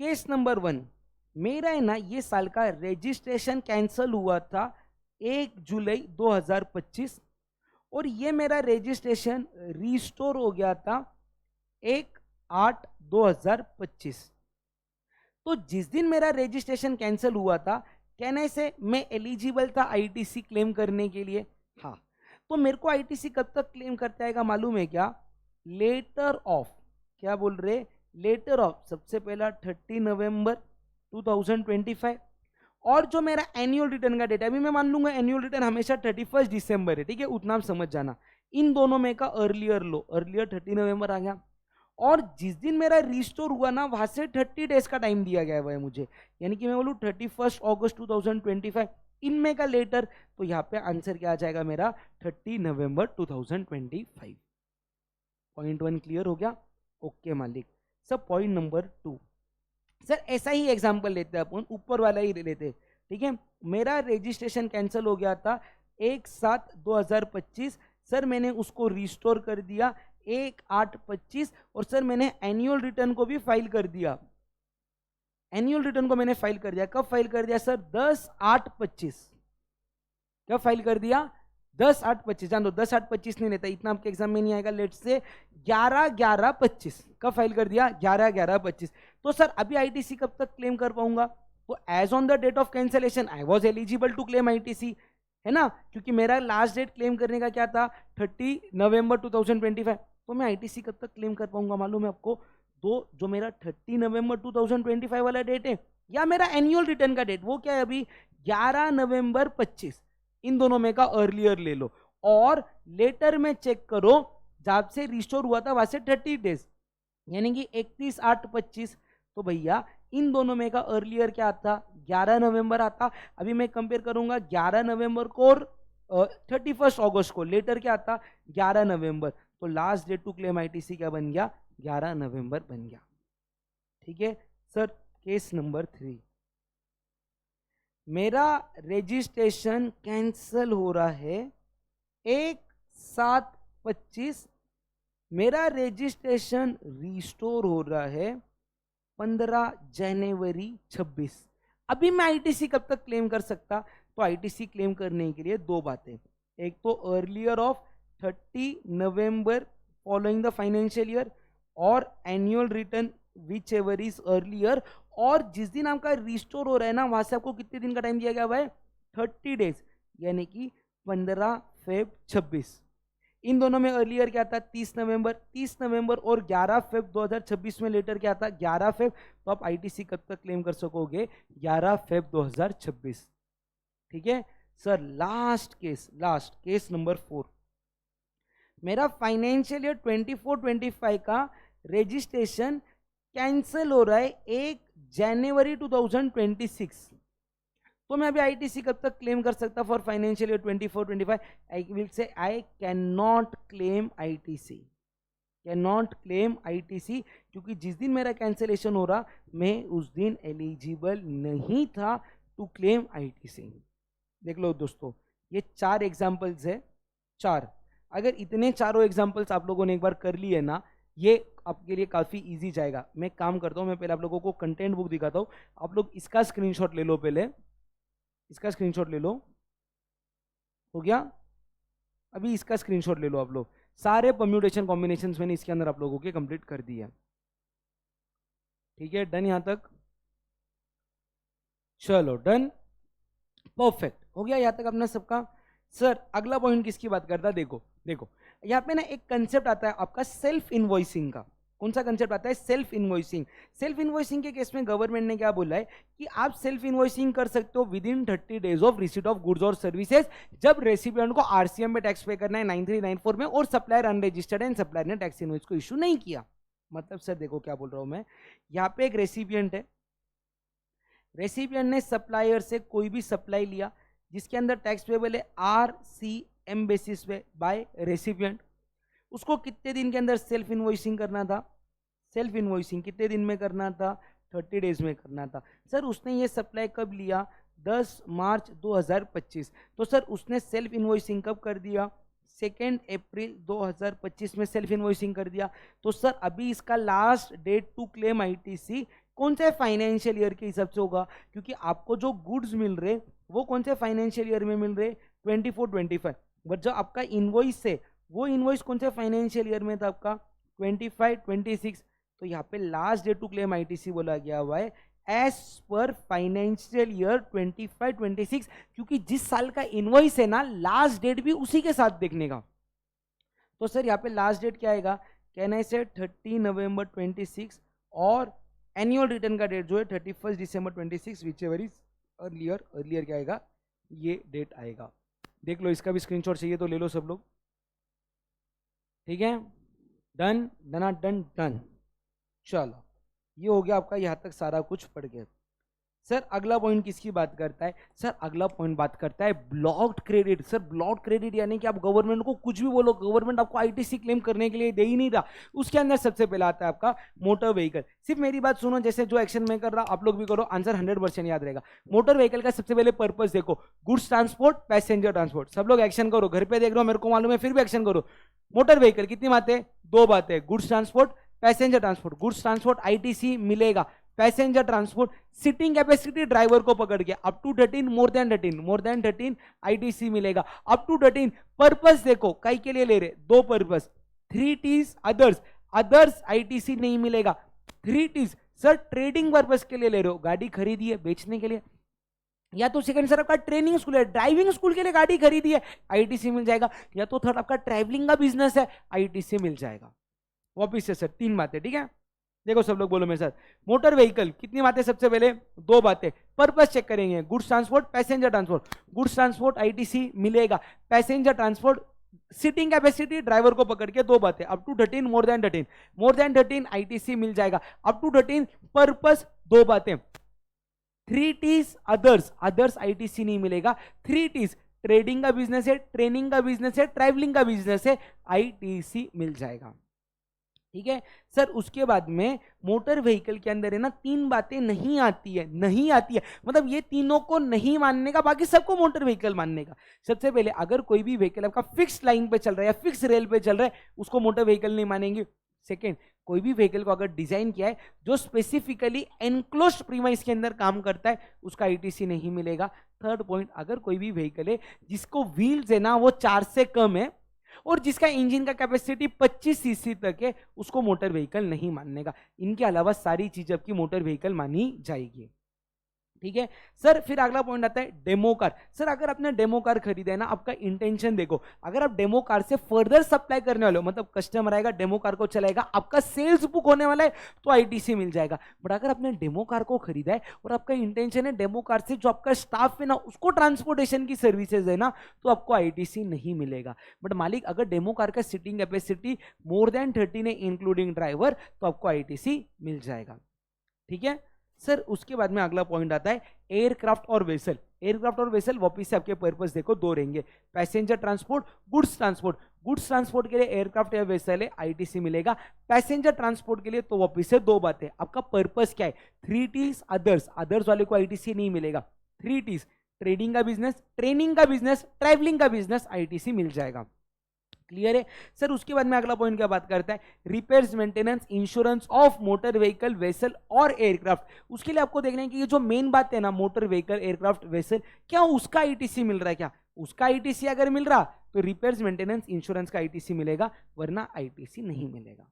केस नंबर 1, मेरा है ना ये साल का रजिस्ट्रेशन कैंसल हुआ था 1 जुलाई 2025 और ये मेरा रजिस्ट्रेशन रिस्टोर हो गया था 1/8/2025। तो जिस दिन मेरा रजिस्ट्रेशन कैंसिल हुआ था कहने से मैं एलिजिबल था आईटीसी क्लेम करने के लिए। हाँ, तो मेरे को आईटीसी कब तक क्लेम करता है मालूम है क्या, लेटर ऑफ, क्या बोल रहे, लेटर ऑफ सबसे पहला 30 नवंबर 2025 और जो मेरा एनुअल रिटर्न का डेटा, अभी मैं मान लूंगा एनुअल रिटर्न हमेशा 31 दिसंबर है। ठीक है, उतना आप समझ जाना, इन दोनों में का अर्लियर लो, अर्लियर 30 नवंबर आ गया और जिस दिन मेरा रिस्टोर हुआ ना वहां से 30 डेज का टाइम दिया गया है मुझे, यानी कि मैं बोलूँ 31 अगस्त 2025, इनमें का लेटर, तो यहाँ पे आंसर क्या आ जाएगा मेरा 30 नवंबर 2025। पॉइंट 1 क्लियर हो गया, ओके मालिक। सब पॉइंट नंबर 2, सर ऐसा ही एग्जांपल लेते हैं अपन, ऊपर वाला ही लेते। ठीक है, मेरा रजिस्ट्रेशन कैंसिल हो गया था 1/7/2025, सर मैंने उसको रिस्टोर कर दिया 1/8/25 और सर मैंने एनुअल रिटर्न को भी फाइल कर दिया। एनुअल रिटर्न को मैंने फाइल कर दिया, कब फाइल कर दिया सर, 10/8/25। कब फाइल कर दिया, 10/8/25। जान दो 10/8/25 नहीं लेता, इतना आपके एग्जाम में नहीं आएगा, लेट से 11/11/25। कब फाइल कर दिया, 11/11/25। तो सर अभी आईटीसी कब तक क्लेम कर पाऊंगा, तो as on the date of cancellation I was eligible to claim ITC, है ना, क्योंकि मेरा लास्ट डेट क्लेम करने का क्या था 30 नवंबर 2025। तो मैं आईटीसी कब तक क्लेम कर पाऊंगा मालूम है आपको, जो मेरा 30 नवंबर 2025 वाला डेट है, या मेरा एनुअल रिटर्न का डेट, वो क्या है अभी 11 नवंबर 25, इन दोनों में का अर्लियर ले लो, और लेटर में चेक करो जब से रिस्टोर हुआ था वहां से 30 डेज, यानी कि 31/8/25। तो भैया इन दोनों में का अर्लियर क्या आता, 11 नवंबर आता। अभी मैं कंपेयर करूंगा 11 नवंबर को और 31 अगस्त को, लेटर क्या आता 11 नवंबर। तो last date to claim ITC क्या बन गया, 11 नवंबर बन गया। ठीक है सर। केस नंबर 3, मेरा रजिस्ट्रेशन कैंसल हो रहा है 1/7/25, मेरा रजिस्ट्रेशन रिस्टोर हो रहा है 15 जनवरी 26। अभी मैं आईटीसी कब तक क्लेम कर सकता, तो आईटीसी क्लेम करने के लिए दो बातें, एक तो earlier of 30 November following the financial year, और annual return whichever is earlier, और जिस दिन आपका रिस्टोर हो रहा है ना वहां से आपको कितने दिन का टाइम दिया गया हुआ है 30 डेज, यानी कि 15 फेब 26। इन दोनों में अर्लियर क्या था 30 नवंबर, 30 नवंबर और 11 फेब 2026 में लेटर क्या था 11 फेब। तो आप आईटीसी कब तक क्लेम कर सकोगे 11 फेब 2026। ठीक है सर। लास्ट केस नंबर 4, मेरा फाइनेंशियल ईयर 24-25 का रजिस्ट्रेशन कैंसिल हो रहा है 1 जनवरी 2026। तो मैं अभी आईटीसी कब तक क्लेम कर सकता for financial year 24-25, I will say I can not claim ITC, क्योंकि जिस दिन मेरा कैंसिलेशन हो रहा मैं उस दिन एलिजिबल नहीं था टू क्लेम आईटीसी। देख लो दोस्तों, ये 4 एग्जांपल्स है, 4। अगर इतने चारों एग्जांपल्स आप लोगों ने एक बार कर लिए ना, ये आपके लिए काफी इजी जाएगा। मैं काम करता हूं, मैं पहले आप लोगों को कंटेंट बुक दिखाता हूं, आप लोग इसका स्क्रीनशॉट ले लो, पहले इसका स्क्रीनशॉट ले लो, हो गया। अभी इसका स्क्रीनशॉट ले लो आप लोग, सारे परम्यूटेशन कॉम्बिनेशंस मैंने इसके अंदर आप लोगों के कंप्लीट कर दिए। ठीक है, डन यहां तक, चलो डन, परफेक्ट हो गया यहां तक अपना सबका। सर अगला पॉइंट किसकी बात करता है, देखो देखो यहाँ पे ना एक कंसेप्ट आता है आपका सेल्फ इनवॉइसिंग का। कौन सा कंसेप्ट आता है, सेल्फ इनवॉइसिंग। सेल्फ इनवॉइसिंग के केस में गवर्नमेंट ने क्या बोला है कि आप सेल्फ इनवॉइसिंग कर सकते हो with in 30 days of receipt of goods और सर्विसेज, जब रेसिपिएंट को आरसीएम में टैक्स पे करना है 9394 में, और सप्लायर अनरजिस्टर्ड है, सप्लायर ने टैक्स इनवॉइस को इशू नहीं किया। मतलब सर देखो क्या बोल रहा हूं मैं, यहाँ पे एक रेसिपिएंट है, रेसिपिएंट ने सप्लायर से कोई भी सप्लाई लिया जिसके अंदर टैक्स पेबल है आरसीएम बेसिस पे बाय रेसिपिएंट, उसको कितने दिन के अंदर सेल्फ इनवॉइसिंग करना था, सेल्फ इनवॉइसिंग कितने दिन में करना था 30 डेज में करना था। सर उसने ये सप्लाई कब लिया 10 मार्च 2025, तो सर उसने सेल्फ इनवॉइसिंग कब कर दिया 2 अप्रैल 2025 में सेल्फ इनवॉइसिंग कर दिया। तो सर अभी इसका last date to claim ITC कौन से फाइनेंशियल ईयर के हिसाब से होगा, क्योंकि आपको जो गुड्स मिल रहे वो कौन से फाइनेंशियल ईयर में मिल रहे 24-25, बट जो आपका इनवॉइस है वो इनवॉइस कौन से फाइनेंशियल ईयर में था आपका 25-26। तो यहाँ पे last date to claim ITC बोला गया हुआ है एज पर फाइनेंशियल ईयर 25-26, क्योंकि जिस साल का इनवॉइस है ना लास्ट डेट भी उसी के साथ देखने का। तो सर यहाँ पे लास्ट डेट क्या आएगा, कैन आई से 30 नवंबर 26, और एनुअल रिटर्न का डेट जो है 31 दिसंबर 26, which ever is earlier, earlier क्या आएगा ये डेट आएगा। देख लो, इसका भी स्क्रीनशॉट चाहिए तो ले लो सब लोग। ठीक है, डन डना डन डन। चलो ये हो गया आपका, यहाँ तक सारा कुछ पढ़ गया। सर अगला पॉइंट किसकी बात करता है, सर अगला पॉइंट बात करता है blocked credit. Sir blocked credit यानी कि आप गवर्नमेंट को कुछ भी बोलो, गवर्नमेंट आपको आईटीसी क्लेम करने के लिए दे ही नहीं रहा। उसके अंदर सबसे पहला आता है आपका मोटर व्हीकल। सिर्फ मेरी बात सुनो, जैसे जो एक्शन मैं कर रहा आप लोग भी करो, आंसर 100% याद रहेगा। मोटर व्हीकल का सबसे पहले पर्पस देखो, गुड्स ट्रांसपोर्ट, पैसेंजर ट्रांसपोर्ट। सब लोग एक्शन करो, घर पे देख रहे हो मेरे को मालूम है, फिर भी एक्शन करो। मोटर व्हीकल कितनी बातें, 2 बातें, goods transport, passenger transport. Goods transport ITC मिलेगा, passenger transport seating capacity driver को पकड़ के up to 13, more than 13 ITC मिलेगा, अप टू 13। पर्पस देखो कई के लिए ले रहे, 2 पर्पस, 3 T's अदर्स आईटीसी नहीं मिलेगा। 3 T's सर ट्रेडिंग पर्पस के लिए ले रहे हो, गाड़ी खरीदी है बेचने के लिए, या तो सेकंड सर आपका ट्रेनिंग स्कूल है, ड्राइविंग स्कूल के लिए गाड़ी खरीदी है, आईटीसी मिल जाएगा। या तो थर्ड आपका ट्रैवलिंग का बिजनेस है, आईटीसी मिल जाएगा। वापिस से सर 3 बातें, ठीक है। देखो सब लोग बोलो मेरे साथ, मोटर व्हीकल कितनी बातें, सबसे पहले 2 बातें, पर्पस चेक करेंगे, goods transport, passenger transport. Goods transport ITC मिलेगा, passenger transport seating capacity driver को पकड़ के 2 बातें, up to 13, more than 13 ITC मिल जाएगा, अप टू 13 पर्पस 2 बातें। 3 T's अदर्स आईटीसी नहीं मिलेगा। 3 T's ट्रेडिंग का बिजनेस है, ट्रेनिंग का बिजनेस है, ट्रैवलिंग का बिजनेस है, आईटीसी मिल जाएगा, ठीक है सर। उसके बाद में मोटर व्हीकल के अंदर है ना 3 बातें नहीं आती है, मतलब ये तीनों को नहीं मानने का, बाकी सबको मोटर व्हीकल मानने का। सबसे पहले अगर कोई भी व्हीकल आपका फिक्स लाइन पे चल रहा है या फिक्स रेल पे चल रहा है, उसको मोटर व्हीकल नहीं मानेंगे। सेकेंड, कोई भी व्हीकल को अगर डिजाइन किया है जो स्पेसिफिकली एनक्लोज्ड प्रीमाइस के अंदर काम करता है, उसका आईटीसी नहीं मिलेगा। थर्ड पॉइंट, अगर कोई भी व्हीकल है जिसको व्हील्स है ना वो 4 से कम है और जिसका इंजन का कैपेसिटी 25 सीसी तक है, उसको मोटर व्हीकल नहीं मानने का। इनके अलावा सारी चीज आपकी मोटर व्हीकल मानी जाएगी, ठीक है सर। फिर अगला पॉइंट आता है डेमो कार। सर अगर आपने डेमो कार खरीदा है ना, आपका इंटेंशन देखो, अगर आप डेमो कार से फर्दर सप्लाई करने वाले हो, मतलब कस्टमर आएगा डेमो कार को चलाएगा, आपका सेल्स बुक होने वाला है, तो आईटीसी मिल जाएगा। बट अगर आपने डेमो कार को खरीदा है और आपका इंटेंशन है डेमो कार से जो आपका स्टाफ है ना उसको ट्रांसपोर्टेशन की सर्विसेज है ना, तो आपको आईटीसी नहीं मिलेगा। बट मालिक अगर डेमो कार का सीटिंग कैपेसिटी मोर देन 13 है इंक्लूडिंग ड्राइवर, तो आपको आईटीसी मिल जाएगा, ठीक है सर। उसके बाद में अगला पॉइंट आता है एयरक्राफ्ट और वेसल। एयरक्राफ्ट और वेसल वापिस से आपके पर्पस देखो 2 रहेंगे, passenger transport, goods transport. Goods transport के लिए एयरक्राफ्ट या वेसल है, आईटीसी मिलेगा। पैसेंजर ट्रांसपोर्ट के लिए तो वापिस से 2 बातें, आपका पर्पस क्या है। 3 T's अदर्स वाले को आईटीसी नहीं मिलेगा। 3 T's ट्रेडिंग का बिजनेस, ट्रेनिंग का बिजनेस, ट्रैवलिंग का बिजनेस, आईटीसी मिल जाएगा, क्लियर है सर। उसके बाद में अगला पॉइंट क्या बात करता है, repairs, maintenance, insurance of motor vehicle, vessel और एयरक्राफ्ट। उसके लिए आपको देखना है कि ये जो मेन बात है ना, मोटर व्हीकल, एयरक्राफ्ट, वेसल, क्या उसका आईटीसी मिल रहा है, क्या उसका आईटीसी अगर मिल रहा तो रिपेयर्स, मेंटेनेंस, इंश्योरेंस का आईटीसी मिलेगा, वरना आईटीसी नहीं मिलेगा,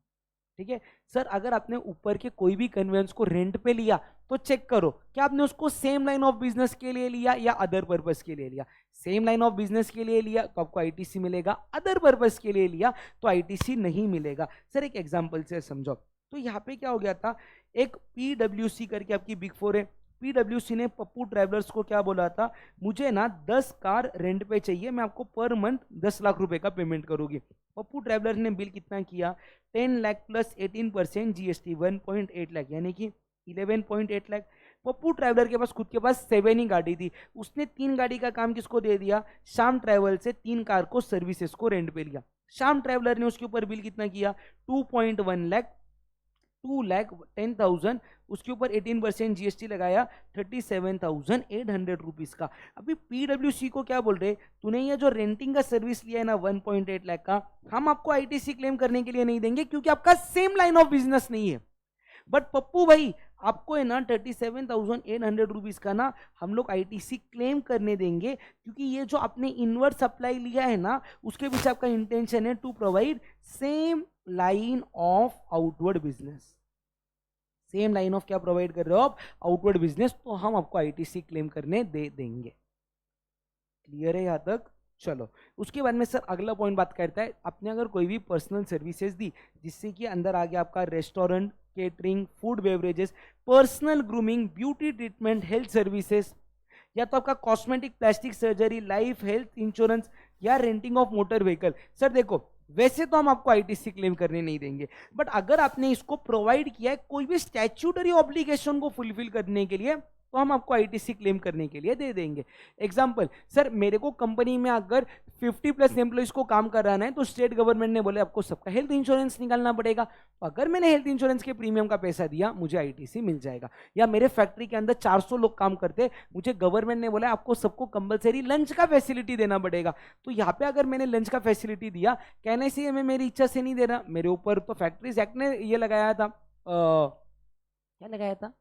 ठीक है सर। अगर आपने ऊपर के कोई भी कन्वेंस को रेंट पे लिया तो चेक करो क्या आपने उसको सेम लाइन ऑफ बिजनेस के लिए लिया या अदर पर्पस के लिए लिया। सेम लाइन ऑफ बिजनेस के लिए लिया तो आपको आईटीसी मिलेगा, अदर पर्पस के लिए लिया तो आईटीसी नहीं मिलेगा। सर एक एग्जांपल से समझो, तो यहाँ पे क्या हो गया था, एक पीडब्ल्यूसी करके आपकी बिग 4 है, पीडब्ल्यूसी ने पप्पू ट्रैवलर्स को क्या बोला था, मुझे ना 10 कार रेंट पे चाहिए, मैं आपको पर मंथ 10 लाख रुपए का पेमेंट करूंगी। पप्पू ट्रैवलर ने बिल कितना किया, 10 लाख प्लस 18% जीएसटी 1.8 लाख, यानी कि 11.8 लाख। पप्पू ट्रैवलर के पास खुद के पास 7 ही गाड़ी थी, उसने 3 गाड़ी का काम किसको दे दिया, श्याम ट्रैवल से 3 कार को सर्विसेज को रेंट पे लिया। श्याम ट्रैवलर ने उसके ऊपर बिल कितना किया, 2.1 लाख, 2,10,000, उसके ऊपर 18% जीएसटी लगाया, 37,800 रुपीज का। अभी पीडब्ल्यूसी को क्या बोल रहे, तूने ये जो रेंटिंग का सर्विस लिया है ना 1.8 लाख का, हम आपको आईटीसी क्लेम करने के लिए नहीं देंगे क्योंकि आपका सेम लाइन ऑफ बिजनेस नहीं है। बट पप्पू भाई आपको है ना 37,800 रुपीज का ना हम लोग आईटीसी क्लेम करने देंगे, क्योंकि ये जो आपने इनवर्ट सप्लाई लिया है ना उसके पीछे आपका इंटेंशन है to provide same line of outward business. Same line of क्या प्रोवाइड कर रहे हो आप, आउटवर्ड बिजनेस, तो हम आपको आईटीसी क्लेम करने दे देंगे। क्लियर है यहां तक, चलो। उसके बाद में सर अगला पॉइंट बात करता है, आपने अगर कोई भी पर्सनल सर्विसेज दी जिससे कि अंदर आ गया आपका restaurant, catering, food beverages, personal grooming, beauty treatment, health services, या तो आपका cosmetic, plastic surgery, life, health insurance या renting of motor vehicle. Sir देखो वैसे तो हम आपको आईटीसी क्लेम करने नहीं देंगे, बट अगर आपने इसको प्रोवाइड किया है कोई भी स्टैट्यूटरी ऑब्लिगेशन को फुलफिल करने के लिए, तो हम आपको आईटीसी क्लेम करने के लिए दे देंगे। एग्जांपल, सर मेरे को कंपनी में अगर 50 प्लस एम्प्लॉइज को काम कराना है तो स्टेट गवर्नमेंट ने बोले आपको सबका हेल्थ इंश्योरेंस निकालना पड़ेगा, तो अगर मैंने हेल्थ इंश्योरेंस के प्रीमियम का पैसा दिया मुझे आईटीसी मिल जाएगा। या मेरे फैक्ट्री के अंदर 400 लोग काम करते, मुझे गवर्नमेंट ने बोला आपको सबको कंपलसरी लंच का फैसिलिटी देना पड़ेगा, तो यहाँ पे अगर मैंने लंच का फैसिलिटी दिया, कहने से मैं मेरी इच्छा से नहीं दे रहा, मेरे ऊपर तो फैक्ट्रीज एक्ट ने ये लगाया था, क्या लगाया था,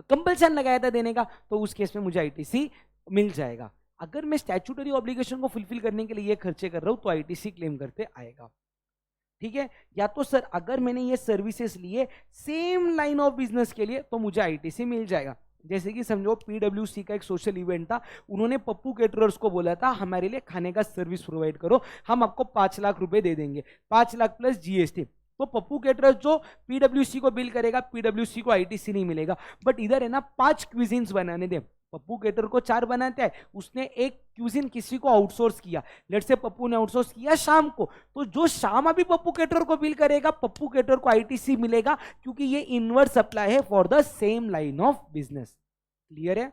कंपल्सन लगाया था देने का, तो उस केस में मुझे आईटीसी मिल जाएगा। अगर मैं स्टैट्यूटरी ऑब्लिगेशन को फुलफिल करने के लिए ये खर्चे कर रहा हूं तो आईटीसी क्लेम करते आएगा, ठीक है। या तो सर अगर मैंने ये सर्विसेज लिए सेम लाइन ऑफ बिजनेस के लिए तो मुझे आईटीसी मिल जाएगा। जैसे कि समझो PWC का एक सोशल इवेंट था, उन्होंने पप्पू केटरर्स को बोला था हमारे लिए खाने का सर्विस प्रोवाइड करो, हम आपको 5 लाख रुपए दे देंगे, 5 लाख प्लस GST। तो पप्पू केटरर्स जो PWC को बिल करेगा, PWC को ITC नहीं मिलेगा। बट इधर है ना 5 क्विजीन्स बनाने दे, पप्पू केटर को 4 बनाता है, उसने एक क्यूजिन किसी को आउटसोर्स किया, लेट्स से पप्पू ने आउटसोर्स किया शाम को, तो जो शाम अभी पप्पू केटर को बिल करेगा, पप्पू केटर को ITC मिलेगा, क्योंकि ये इनवर्स सप्लाई है for the same line of business. Clear है?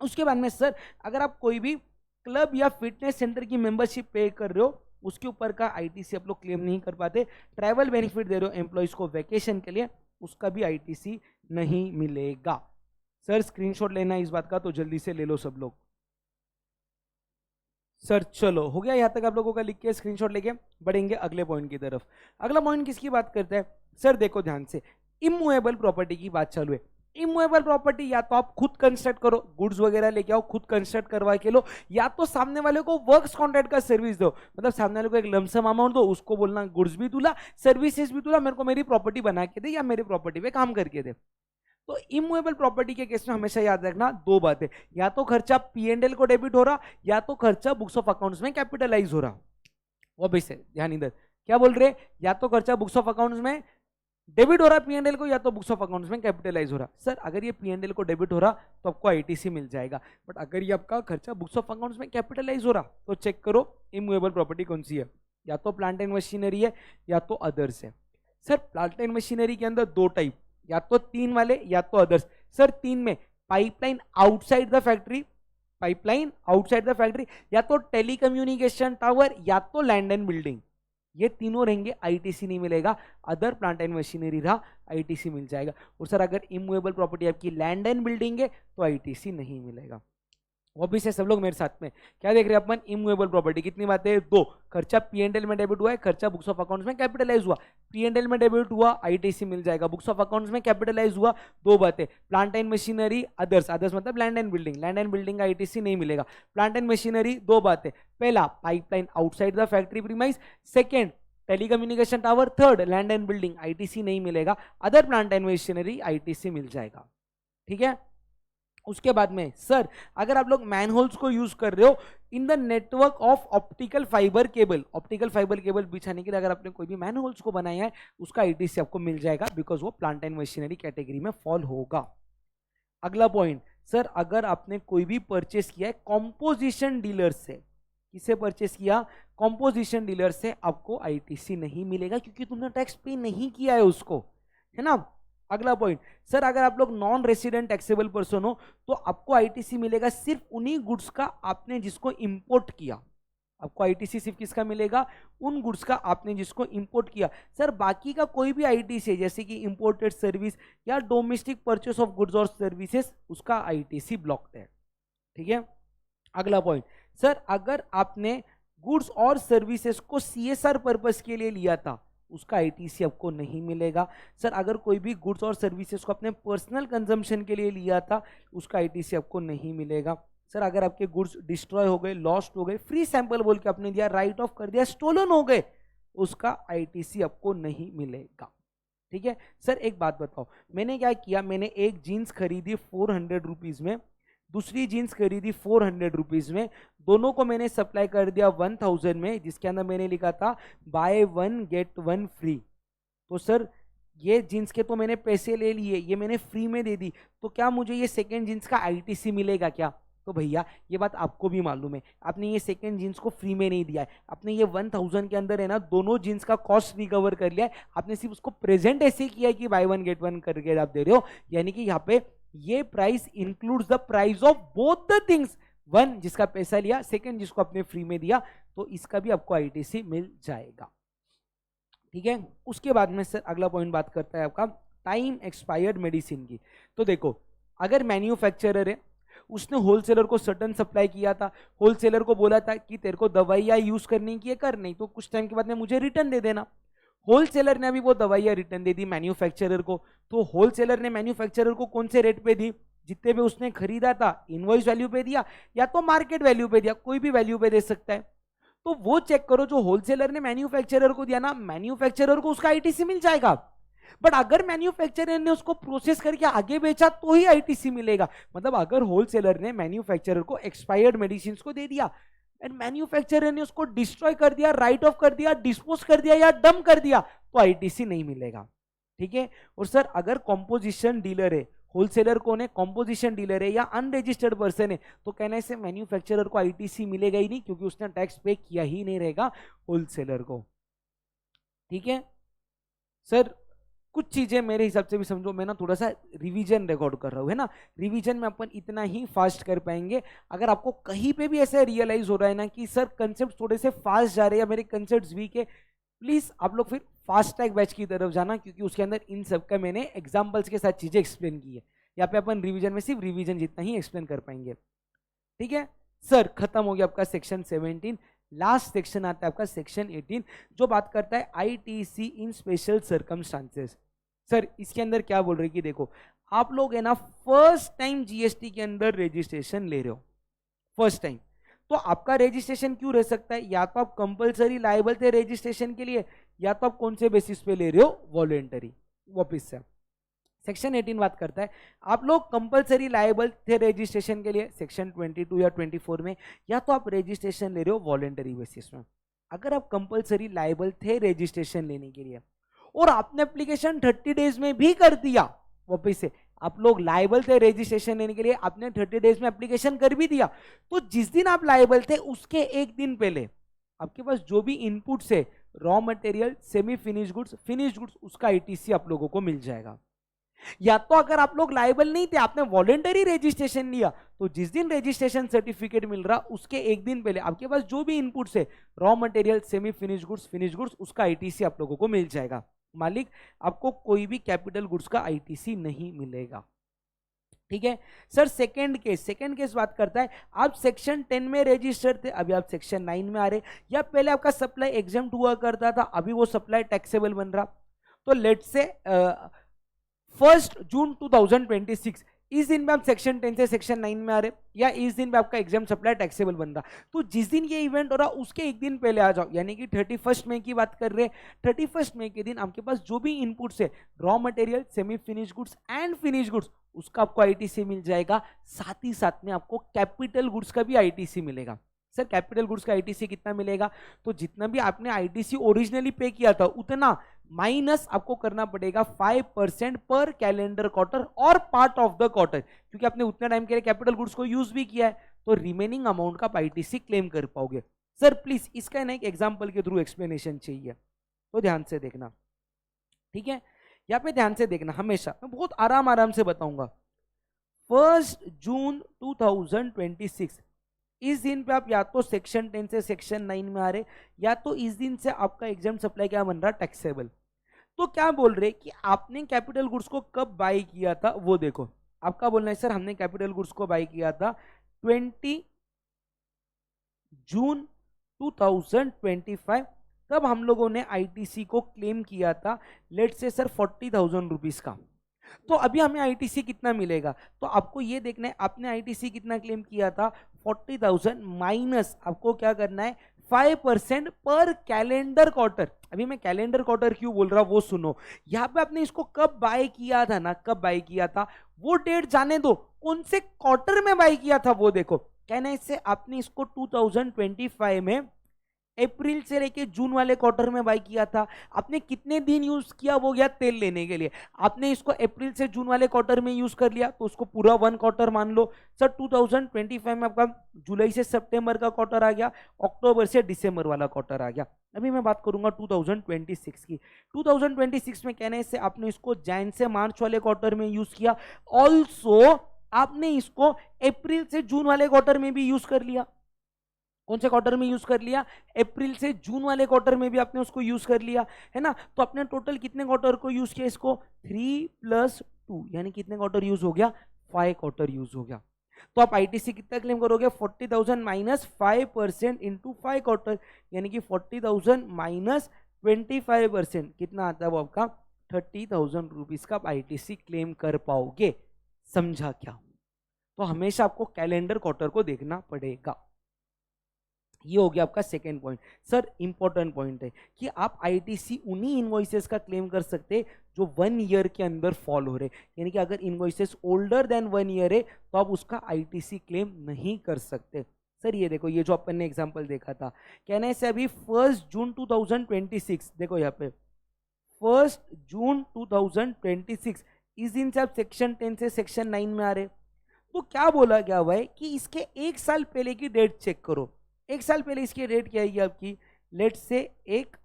उसके बाद में सर अगर आप कोई भी क्लब या फिटनेस सेंटर की मेंबरशिप पे कर रहे हो, उसके ऊपर का ITC आप लोग क्लेम नहीं कर पाते, ट्रैवल बेनिफिट दे रहे हो एम्प्लॉइज को वैकेशन के लिए, उसका भी ITC नहीं मिलेगा। सर स्क्रीनशॉट लेना है इस बात का, तो जल्दी से ले लो सब लोग। सर चलो हो गया, यहां तक आप लोगों का लिख के स्क्रीनशॉट लेके बढ़ेंगे अगले पॉइंट की तरफ। अगला पॉइंट किसकी बात करते हैं सर? देखो ध्यान से, इमूवेबल प्रॉपर्टी की बात चालू है। इमूवेबल प्रॉपर्टी या तो आप खुद कंस्ट्रक्ट करो, गुड्स वगैरह लेके आओ, खुद कंस्ट्रक्ट करवा के लो, या तो सामने वाले को वर्क्स कॉन्ट्रैक्ट का सर्विस दो, मतलब सामने वाले को एक लमसम अमाउंट दो, उसको बोलना गुड्स भी तुला, सर्विसेज भी तुला, मेरे को मेरी प्रॉपर्टी बना के दे या मेरी प्रॉपर्टी पे काम करके दे। तो इमूवेबल प्रॉपर्टी के केस में हमेशा याद रखना 2 बातें, या तो खर्चा P&L को डेबिट हो रहा, या तो खर्चा बुक्स ऑफ अकाउंट्स में कैपिटलाइज हो रहा। ऑब्वियस है, ध्यान इधर क्या बोल रहे, या तो खर्चा बुक्स ऑफ अकाउंट्स में डेबिट हो रहा P&L को, या तो बुक्स ऑफ अकाउंट्स में कैपिटलाइज हो रहा। सर अगर ये P&L को डेबिट हो रहा तो आपको ITC मिल जाएगा, बट अगर ये आपका खर्चा बुक्स ऑफ अकाउंट्स में कैपिटलाइज हो रहा तो चेक करो इमूवेबल प्रॉपर्टी कौन सी है, या तो प्लांट एंड मशीनरी है या तो अदर्स है। सर प्लांट एंड मशीनरी के अंदर 2 टाइप, या तो 3 वाले या तो अदर्स। सर 3 में pipeline outside the factory, pipeline outside the factory, या तो टेलीकम्युनिकेशन टावर, या तो लैंड एंड बिल्डिंग, ये तीनों रहेंगे ITC नहीं मिलेगा। अदर प्लांट एंड मशीनरी रहा ITC मिल जाएगा। और सर अगर इमूवेबल प्रॉपर्टी आपकी लैंड एंड बिल्डिंग है तो ITC नहीं मिलेगा। ऑब्वियस है सब लोग मेरे साथ में, क्या देख रहे हैं अपन? इमूवेबल प्रॉपर्टी कितनी बातें? 2, खर्चा P&L में डेबिट हुआ है, खर्चा बुक्स ऑफ अकाउंट्स में कैपिटलाइज हुआ, P&L में डेबिट हुआ ITC मिल जाएगा, बुक्स ऑफ अकाउंट्स में कैपिटलाइज हुआ, 2 बातें। Plant and machinery others, others मतलब land and building, land and building का ITC नहीं मिलेगा। प्लांट एंड मशीनरी 2 बातें, पहला pipeline outside the factory premise, second telecommunication tower, third land and building ITC नहीं मिलेगा। Other plant and machinery ITC मिल जाएगा। ठीक है? उसके बाद में सर अगर आप लोग मैनहोल्स को यूज कर रहे हो in the network of optical fibre cable, optical fibre cable बिछाने के लिए अगर आपने कोई भी मैनहोल्स को बनाया है उसका ITC आपको मिल जाएगा, बिकॉज वो प्लांट एंड मशीनरी कैटेगरी में फॉल होगा। अगला पॉइंट सर अगर आपने कोई भी परचेस किया है कॉम्पोजिशन डीलर से, किसे परचेस किया? कॉम्पोजिशन डीलर से, आपको ITC नहीं मिलेगा क्योंकि तुमने टैक्स पे नहीं किया है उसको, है ना। अगला पॉइंट सर अगर आप लोग नॉन रेसिडेंट टैक्सेबल पर्सन हो तो आपको ITC मिलेगा सिर्फ उन्हीं गुड्स का आपने जिसको इंपोर्ट किया। आपको ITC सिर्फ किसका मिलेगा? उन गुड्स का आपने जिसको इंपोर्ट किया। सर बाकी का कोई भी ITC जैसे कि इंपोर्टेड सर्विस या डोमेस्टिक परचेस ऑफ गुड्स और सर्विसेज, उसका ITC ब्लॉक्ड है। ठीक है? अगला पॉइंट सर अगर आपने गुड्स और सर्विसेज को CSR पर्पस के लिए लिया था उसका ITC आपको नहीं मिलेगा। सर अगर कोई भी गुड्स और सर्विसेज को अपने पर्सनल कंजम्पशन के लिए लिया था उसका ITC आपको नहीं मिलेगा। सर अगर आपके गुड्स डिस्ट्रॉय हो गए, लॉस्ट हो गए, फ्री सैंपल बोल के आपने दिया, राइट ऑफ कर दिया, स्टोलन हो गए, उसका ITC आपको नहीं मिलेगा। ठीक है? सर एक बात बताओ, मैंने क्या किया, मैंने एक जीन्स खरीदी 400 रुपीज में, दूसरी जीन्स खरीदी 400 रुपीज में, दोनों को मैंने सप्लाई कर दिया 1000 में, जिसके अंदर मैंने लिखा था बाय 1 गेट 1 फ्री। तो सर ये जीन्स के तो मैंने पैसे ले लिए, ये मैंने फ्री में दे दी, तो क्या मुझे ये सेकेंड जीन्स का ITC मिलेगा क्या? तो भैया ये बात आपको भी मालूम है, आपने ये सेकेंड जीन्स को फ्री में नहीं दिया है, आपने ये 1000 के अंदर है ना दोनों जीन्स का कॉस्ट रिकवर कर लिया है, आपने सिर्फ उसको प्रेजेंट ऐसे किया है कि बाय 1 गेट 1 करके आप दे रहे हो, यानी कि यहाँ पे ये price includes the price of both the things, one जिसका पैसा लिया, सेकंड जिसको आपने फ्री में दिया, तो इसका भी आपको ITC मिल जाएगा। ठीक है? उसके बाद में सर अगला पॉइंट बात करता है आपका टाइम एक्सपायर्ड मेडिसिन की। तो देखो अगर मैन्युफैक्चरर है, उसने होलसेलर को सर्टन सप्लाई किया था, होलसेलर को बोला था कि तेरे को दवाइयाँ यूज करनी की है कर, नहीं तो कुछ टाइम के बाद में मुझे रिटर्न दे देना, होलसेलर ने अभी वो दवाइयाँ रिटर्न दे दी मैन्युफैक्चरर को, तो होलसेलर ने मैन्युफैक्चरर को कौन से रेट पे दी? जितने पे उसने खरीदा था इनवॉइस वैल्यू पे दिया या तो मार्केट वैल्यू पे दिया, कोई भी वैल्यू पे दे सकता है। तो वो चेक करो जो होलसेलर ने मैन्युफैक्चरर को दिया ना, मैन्युफैक्चरर को उसका ITC मिल जाएगा। बट अगर मैन्युफैक्चरर ने उसको प्रोसेस करके आगे बेचा तो ही आईटीसी मिलेगा। मतलब अगर होलसेलर ने मैन्युफैक्चरर को एक्सपायर्ड मेडिसिन को दे दिया एंड मैन्युफैक्चरर ने उसको डिस्ट्रॉय कर दिया, राइट ऑफ कर दिया, डिस्पोज कर दिया या डंप कर दिया, तो आईटीसी नहीं मिलेगा। ठीक है। और सर अगर कॉम्पोजिशन डीलर है, होलसेलर कौन है, कॉम्पोजिशन डीलर है या अनरजिस्टर्ड पर्सन है, तो कहने से मैन्युफैक्चरर को आईटीसी मिलेगा ही नहीं, क्योंकि उसने टैक्स पे किया ही नहीं रहेगा होलसेलर को। ठीक है सर, कुछ चीजें मेरे हिसाब से भी समझो, मैं ना थोड़ा सा रिवीजन रिकॉर्ड कर रहा हूं, है ना। रिवीजन में अपन इतना ही फास्ट कर पाएंगे। अगर आपको कहीं पे भी ऐसा रियलाइज हो रहा है ना कि सर कंसेप्ट थोड़े से फास्ट जा रहे हैं या मेरे कंसेप्ट वीक है, प्लीज आप लोग फिर फास्ट ट्रैक बैच की तरफ जाना, क्योंकि उसके अंदर इन सब का मैंने एग्जाम्पल्स के साथ चीजें एक्सप्लेन की है। यहाँ पे अपन रिवीजन में सिर्फ रिवीजन जितना ही एक्सप्लेन कर पाएंगे। ठीक है सर, खत्म हो गया आपका सेक्शन 17। लास्ट सेक्शन आता है आपका सेक्शन 18, जो बात करता है आईटीसी इन स्पेशल सर्कमस्टांसेस। सर इसके अंदर क्या बोल रहे हैं कि देखो, आप लोग है ना फर्स्ट टाइम जीएसटी के अंदर रजिस्ट्रेशन ले रहे हो, फर्स्ट टाइम, तो आपका रजिस्ट्रेशन क्यों रह सकता है, या तो आप कंपलसरी लायबल थे रजिस्ट्रेशन के लिए, या तो आप कौन से बेसिस पे ले रहे हो, वॉलेंटरी। वापिस से सेक्शन 18 बात करता है आप लोग कंपलसरी लायबल थे रजिस्ट्रेशन के लिए सेक्शन 22 या 24 में, या तो आप रजिस्ट्रेशन ले रहे हो वॉलेंटरी बेसिस में। अगर आप कंपलसरी लायबल थे रजिस्ट्रेशन लेने के लिए और आपने एप्लीकेशन 30 डेज में भी कर दिया, वापिस से आप लोग लायबल थे रजिस्ट्रेशन लेने के लिए, आपने 30 डेज में एप्लीकेशन कर भी दिया, तो जिस दिन आप लायबल थे उसके एक दिन पहले आपके पास जो भी इनपुट्स है, raw material, semi finish goods, finish goods, उसका आईटीसी आप लोगों को मिल जाएगा। या तो अगर आप लोग लायबल नहीं थे, आपने वॉलेंटरी रजिस्ट्रेशन लिया, तो जिस दिन रजिस्ट्रेशन सर्टिफिकेट मिल रहा उसके एक दिन पहले आपके पास जो भी इनपुट्स है, raw material, semi finish goods, finish goods, उसका आईटीसी आप लोगों को मिल जाएगा। मालिक, आपको कोई भी कैपिटल गुड्स का आईटीसी नहीं मिलेगा। ठीक है सर। सेकंड केस बात करता है आप सेक्शन 10 में रजिस्टर्ड थे, अभी आप सेक्शन 9 में आ रहे, या पहले आपका सप्लाई एग्जेम्प्ट हुआ करता था, अभी वो सप्लाई टैक्सेबल बन रहा। तो लेट से 1 जून 2026 इस दिन में आप सेक्शन 10 से सेक्शन 9 में आ रहे, या इस दिन में आपका एग्जाम सप्लाई टैक्सेबल बन रहा, तो जिस दिन ये इवेंट हो रहा उसके एक दिन पहले आ जाओ, यानी कि 31 मई की बात कर रहे हैं। 31 मई के दिन आपके पास जो भी इनपुट्स है, raw material, semi finish goods and finish goods, उसका आपको आईटीसी मिल जाएगा। साथ ही साथ में आपको कैपिटल गुड्स का भी आईटीसी मिलेगा। सर कैपिटल गुड्स का आईटीसी कितना मिलेगा, तो जितना भी आपने आईटीसी ओरिजिनली पे किया था उतना माइनस आपको करना पड़ेगा 5% पर कैलेंडर क्वार्टर और पार्ट ऑफ द क्वार्टर, क्योंकि आपने उतने टाइम के लिए कैपिटल गुड्स को यूज भी किया है, तो रिमेनिंग अमाउंट का आईटीसी क्लेम कर पाओगे। सर प्लीज इसका ना एक एग्जांपल के थ्रू एक्सप्लेनेशन चाहिए, तो ध्यान से देखना। ठीक है, यहाँ पे ध्यान से देखना, हमेशा मैं बहुत आराम से बताऊंगा। 1 जून 2026 इस दिन पे आप या तो सेक्शन 10 से सेक्शन 9 में आ रहे, या तो इस दिन से आपका एग्जाम सप्लाई क्या बन रहा, टैक्सेबल। तो क्या बोल रहे कि आपने कैपिटल गुड्स को कब बाय किया था, वो देखो। आपका बोलना है सर हमने कैपिटल गुड्स को बाय किया था 20 जून 2025, तब हम लोगों ने आईटीसी को क्लेम किया था, लेट से सर 40,000 रुपीज का। तो अभी हमें आईटीसी कितना मिलेगा, तो आपको ये देखना है आपने आईटीसी कितना क्लेम किया था, 40,000 माइनस आपको क्या करना है 5% पर कैलेंडर क्वार्टर। अभी मैं कैलेंडर क्वार्टर क्यों बोल रहा हूं वो सुनो। यहाँ पे आपने इसको कब बाय किया था ना, कब बाय किया था वो डेट जाने दो, कौन से क्वार्टर में बाय किया था वो देखो। कहना इससे आपने इसको 2025 में अप्रैल से लेके जून वाले क्वार्टर में बाय किया था। आपने कितने दिन यूज किया, वो गया तेल लेने के लिए। आपने इसको अप्रैल से जून वाले क्वार्टर में यूज कर लिया, तो उसको पूरा 1 क्वार्टर मान लो। सर 2025 में आपका जुलाई से सितंबर का क्वार्टर आ गया, अक्टूबर से दिसंबर वाला क्वार्टर आ गया। अभी मैं बात करूंगा 2026 की। 2026 में कहने से आपने इसको जैन से मार्च वाले क्वार्टर में यूज किया, ऑल्सो आपने इसको अप्रैल से जून वाले क्वार्टर में भी यूज कर लिया। कौन से क्वार्टर में यूज कर लिया, अप्रैल से जून वाले क्वार्टर में भी आपने उसको यूज कर लिया, है ना। तो आपने टोटल कितने क्वार्टर को यूज किया, इसको 3 + 2, यानी कितने क्वार्टर यूज हो गया, 5 क्वार्टर यूज हो गया। तो आप आईटीसी कितना क्लेम करोगे, 40,000 माइनस 5% इंटू 5 क्वार्टर, यानी कि 40,000 माइनस 25% कितना आता है वो आपका 30,000 रुपीज का आईटीसी क्लेम कर पाओगे। समझा क्या। तो हमेशा आपको कैलेंडर क्वार्टर को देखना पड़ेगा। ये हो गया आपका second point. Sir important point है कि आप आईटीसी उन्हीं इनवॉइसेस का क्लेम कर सकते जो 1 ईयर के अंदर फॉल हो रहे, यानी कि अगर इनवॉइसेस ओल्डर देन 1 ईयर है तो आप उसका आईटीसी क्लेम नहीं कर सकते। सर ये देखो, ये जो अपन ने एग्जांपल देखा था, कहने से अभी 1 जून 2026, देखो यहाँ पे 1 जून 2026 इस दिन से आप सेक्शन 10 से सेक्शन 9 में आ रहे, तो क्या बोला गया हुआ है कि इसके 1 साल पहले की डेट चेक करो। 1 साल पहले इसकी डेट क्या आएगी आपकी, लेट से एक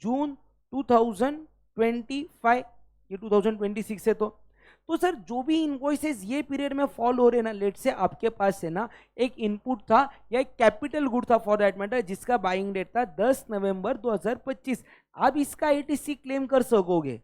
जून 2025, ये 2026 है। तो सर जो भी इनवॉइसेस ये पीरियड में फॉल हो रहे ना, लेट से आपके पास है ना एक इनपुट था या एक कैपिटल गुड था फॉर दैट मैटर, जिसका बाइंग डेट था 10 नवंबर 2025, आप इसका आईटीसी क्लेम कर सकोगे।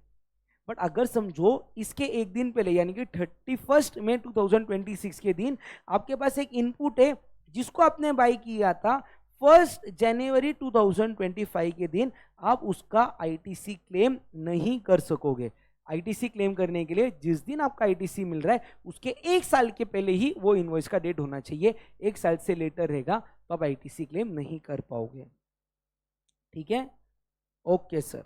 बट अगर समझो इसके एक दिन पहले यानी कि 31 मई 2026 के दिन आपके पास एक इनपुट है जिसको आपने बाई किया था 1 जनवरी 2025 के दिन, आप उसका आईटीसी क्लेम नहीं कर सकोगे। आईटीसी क्लेम करने के लिए जिस दिन आपका आईटीसी मिल रहा है उसके 1 साल के पहले ही वो इनवॉइस का डेट होना चाहिए। 1 साल से लेटर रहेगा तो आप आईटीसी क्लेम नहीं कर पाओगे। ठीक है, ओके सर।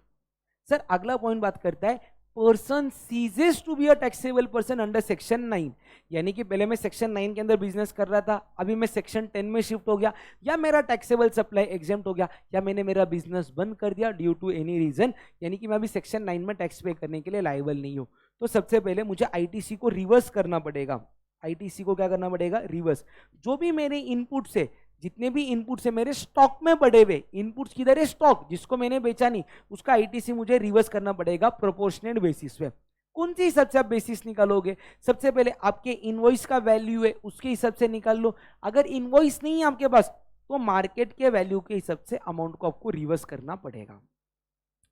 सर अगला पॉइंट बात करता है person ceases to be a taxable person under section 9, यानी कि पहले मैं सेक्शन 9 के अंदर बिजनेस कर रहा था, अभी मैं सेक्शन 10 में शिफ्ट हो गया, या मेरा टैक्सेबल सप्लाई एग्जेम्प्ट हो गया, या मैंने मेरा बिजनेस बंद कर दिया ड्यू टू एनी रीजन, यानी कि मैं अभी सेक्शन 9 में टैक्स पे करने के लिए लायबल नहीं हूं। तो सबसे पहले मुझे आईटीसी को रिवर्स करना पड़ेगा। आईटीसी को क्या करना पड़ेगा, रिवर्स। जो भी मेरे इनपुट से, जितने भी इनपुट से मेरे स्टॉक में पड़े हुए इनपुट्स, किधर है स्टॉक, जिसको मैंने बेचा नहीं, उसका आईटीसी मुझे रिवर्स करना पड़ेगा प्रोपोर्शनेट बेसिस पे। कौन सी हिसाब से आप बेसिस निकालोगे, सबसे पहले आपके इनवॉइस का वैल्यू है उसके हिसाब से निकाल लो। अगर इनवॉइस नहीं है आपके पास तो मार्केट के वैल्यू के हिसाब से अमाउंट को आपको रिवर्स करना पड़ेगा।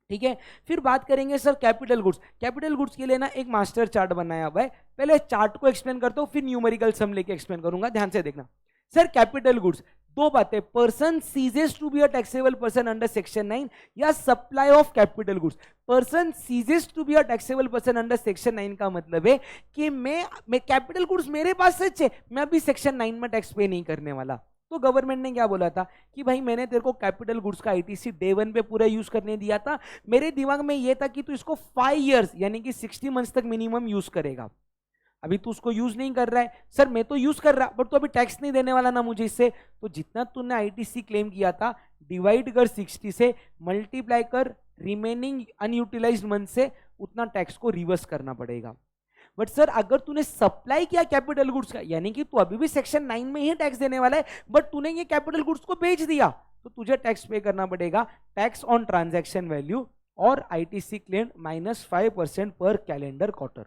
ठीक है, फिर बात करेंगे sir capital goods. Capital goods के लिए ना एक मास्टर चार्ट बनाया हुआ है, पहले चार्ट को एक्सप्लेन करता हूं फिर न्यूमेरिकल सम लेके एक्सप्लेन करूंगा, ध्यान से देखना। सर कैपिटल गुड्स दो बातें, person ceases to be a taxable person under section 9 या supply of capital goods. Person ceases to be a taxable person under section 9 का मतलब है कि मैं कैपिटल गुड्स मेरे पास सच है, मैं अभी सेक्शन 9 में टैक्स पे नहीं करने वाला। तो गवर्नमेंट ने क्या बोला था कि भाई मैंने तेरे को कैपिटल गुड्स का आईटीसी डे 1 पे पूरा यूज करने दिया था, मेरे दिमाग में ये था कि तू इसको 5 इयर्स यानी कि 60 मंथ्स तक मिनिमम यूज करेगा। अभी तू उसको यूज नहीं कर रहा है, सर मैं तो यूज कर रहा बट तो अभी टैक्स नहीं देने वाला ना मुझे इससे, तो जितना तूने आईटीसी क्लेम किया था डिवाइड कर 60 से, मल्टीप्लाई कर रिमेनिंग अनयूटिलाइज्ड मंथ से, उतना टैक्स को रिवर्स करना पड़ेगा। बट सर अगर तूने सप्लाई किया कैपिटल गुड्स का, यानी कि तू अभी भी सेक्शन 9 में ही टैक्स देने वाला है, बट तूने ये कैपिटल गुड्स को बेच दिया, तो तुझे टैक्स पे करना पड़ेगा टैक्स ऑन ट्रांजैक्शन वैल्यू और आईटीसी क्लेम -5% पर कैलेंडर क्वार्टर।